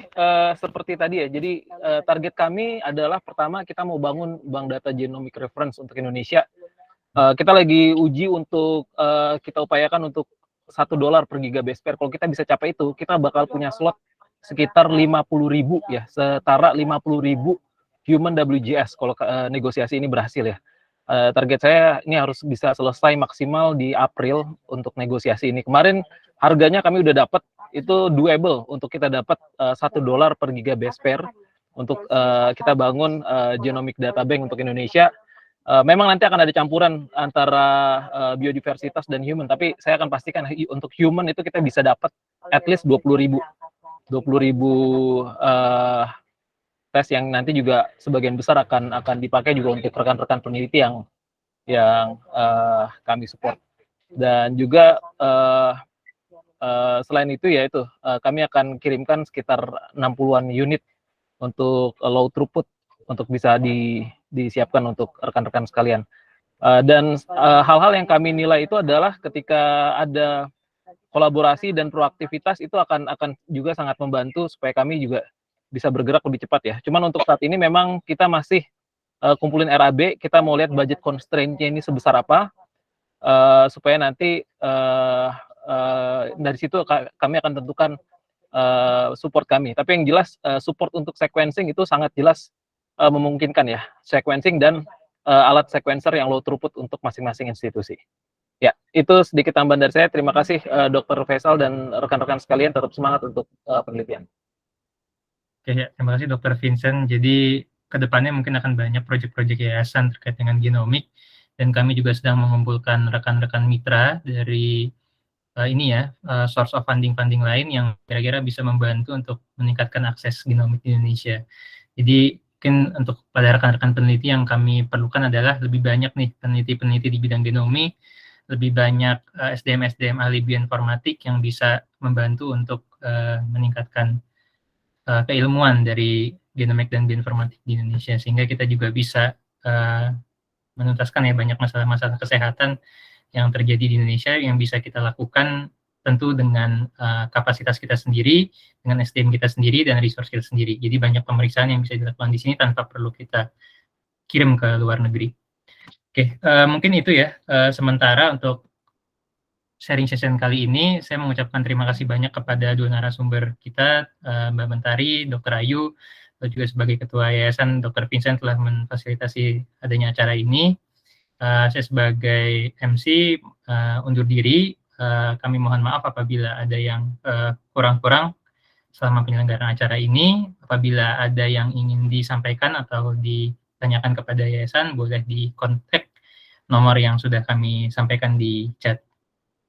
seperti tadi ya. Jadi target kami adalah pertama kita mau bangun bank data genomic reference untuk Indonesia. Kita lagi uji untuk kita upayakan untuk $1 per gigabase per. Kalau kita bisa capai itu, kita bakal punya slot sekitar 50.000 ya, setara 50.000 human WGS kalau negosiasi ini berhasil ya. Target saya ini harus bisa selesai maksimal di April untuk negosiasi ini. Kemarin harganya kami udah dapat, itu doable untuk kita dapat $1 per gigabase per untuk kita bangun genomic data bank untuk Indonesia. Memang nanti akan ada campuran antara biodiversitas dan human, tapi saya akan pastikan untuk human itu kita bisa dapat at least 20.000 tes yang nanti juga sebagian besar akan dipakai juga untuk rekan-rekan peneliti yang kami support. Dan juga selain itu ya itu kami akan kirimkan sekitar 60-an unit untuk low throughput untuk bisa disiapkan untuk rekan-rekan sekalian. Dan hal-hal yang kami nilai itu adalah ketika ada kolaborasi dan proaktivitas itu akan juga sangat membantu supaya kami juga bisa bergerak lebih cepat ya. Cuman untuk saat ini memang kita masih kumpulin RAB, kita mau lihat budget constraint-nya ini sebesar apa, supaya nanti dari situ kami akan tentukan support kami. Tapi yang jelas support untuk sequencing itu sangat jelas memungkinkan ya, sequencing dan alat sequencer yang low throughput untuk masing-masing institusi. Ya, itu sedikit tambahan dari saya. Terima kasih Dr. Faisal dan rekan-rekan sekalian, tetap semangat untuk penelitian. Oke, ya, terima kasih Dr. Vincent. Jadi kedepannya mungkin akan banyak proyek-proyek yayasan terkait dengan genomik, dan kami juga sedang mengumpulkan rekan-rekan mitra dari source of funding lain yang kira-kira bisa membantu untuk meningkatkan akses genomik di Indonesia. Jadi mungkin untuk pada rekan-rekan peneliti yang kami perlukan adalah lebih banyak nih peneliti-peneliti di bidang genomik, lebih banyak SDM ahli bioinformatik yang bisa membantu untuk meningkatkan keilmuan dari genomik dan bioinformatik di Indonesia, sehingga kita juga bisa menuntaskan ya banyak masalah-masalah kesehatan yang terjadi di Indonesia yang bisa kita lakukan tentu dengan kapasitas kita sendiri, dengan SDM kita sendiri, dan resource kita sendiri. Jadi banyak pemeriksaan yang bisa dilakukan di sini tanpa perlu kita kirim ke luar negeri. Oke, mungkin itu ya sementara untuk sharing session kali ini. Saya mengucapkan terima kasih banyak kepada dua narasumber kita, Mbak Mentari, Dr. Ayu, juga sebagai Ketua Yayasan Dr. Vincent telah memfasilitasi adanya acara ini. Saya sebagai MC undur diri. Kami mohon maaf apabila ada yang kurang-kurang selama penyelenggaraan acara ini. Apabila ada yang ingin disampaikan atau ditanyakan kepada yayasan, boleh dikontak nomor yang sudah kami sampaikan di chat.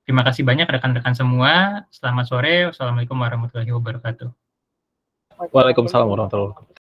Terima kasih banyak rekan-rekan semua. Selamat sore. Wassalamualaikum warahmatullahi wabarakatuh. Waalaikumsalam warahmatullahi wabarakatuh.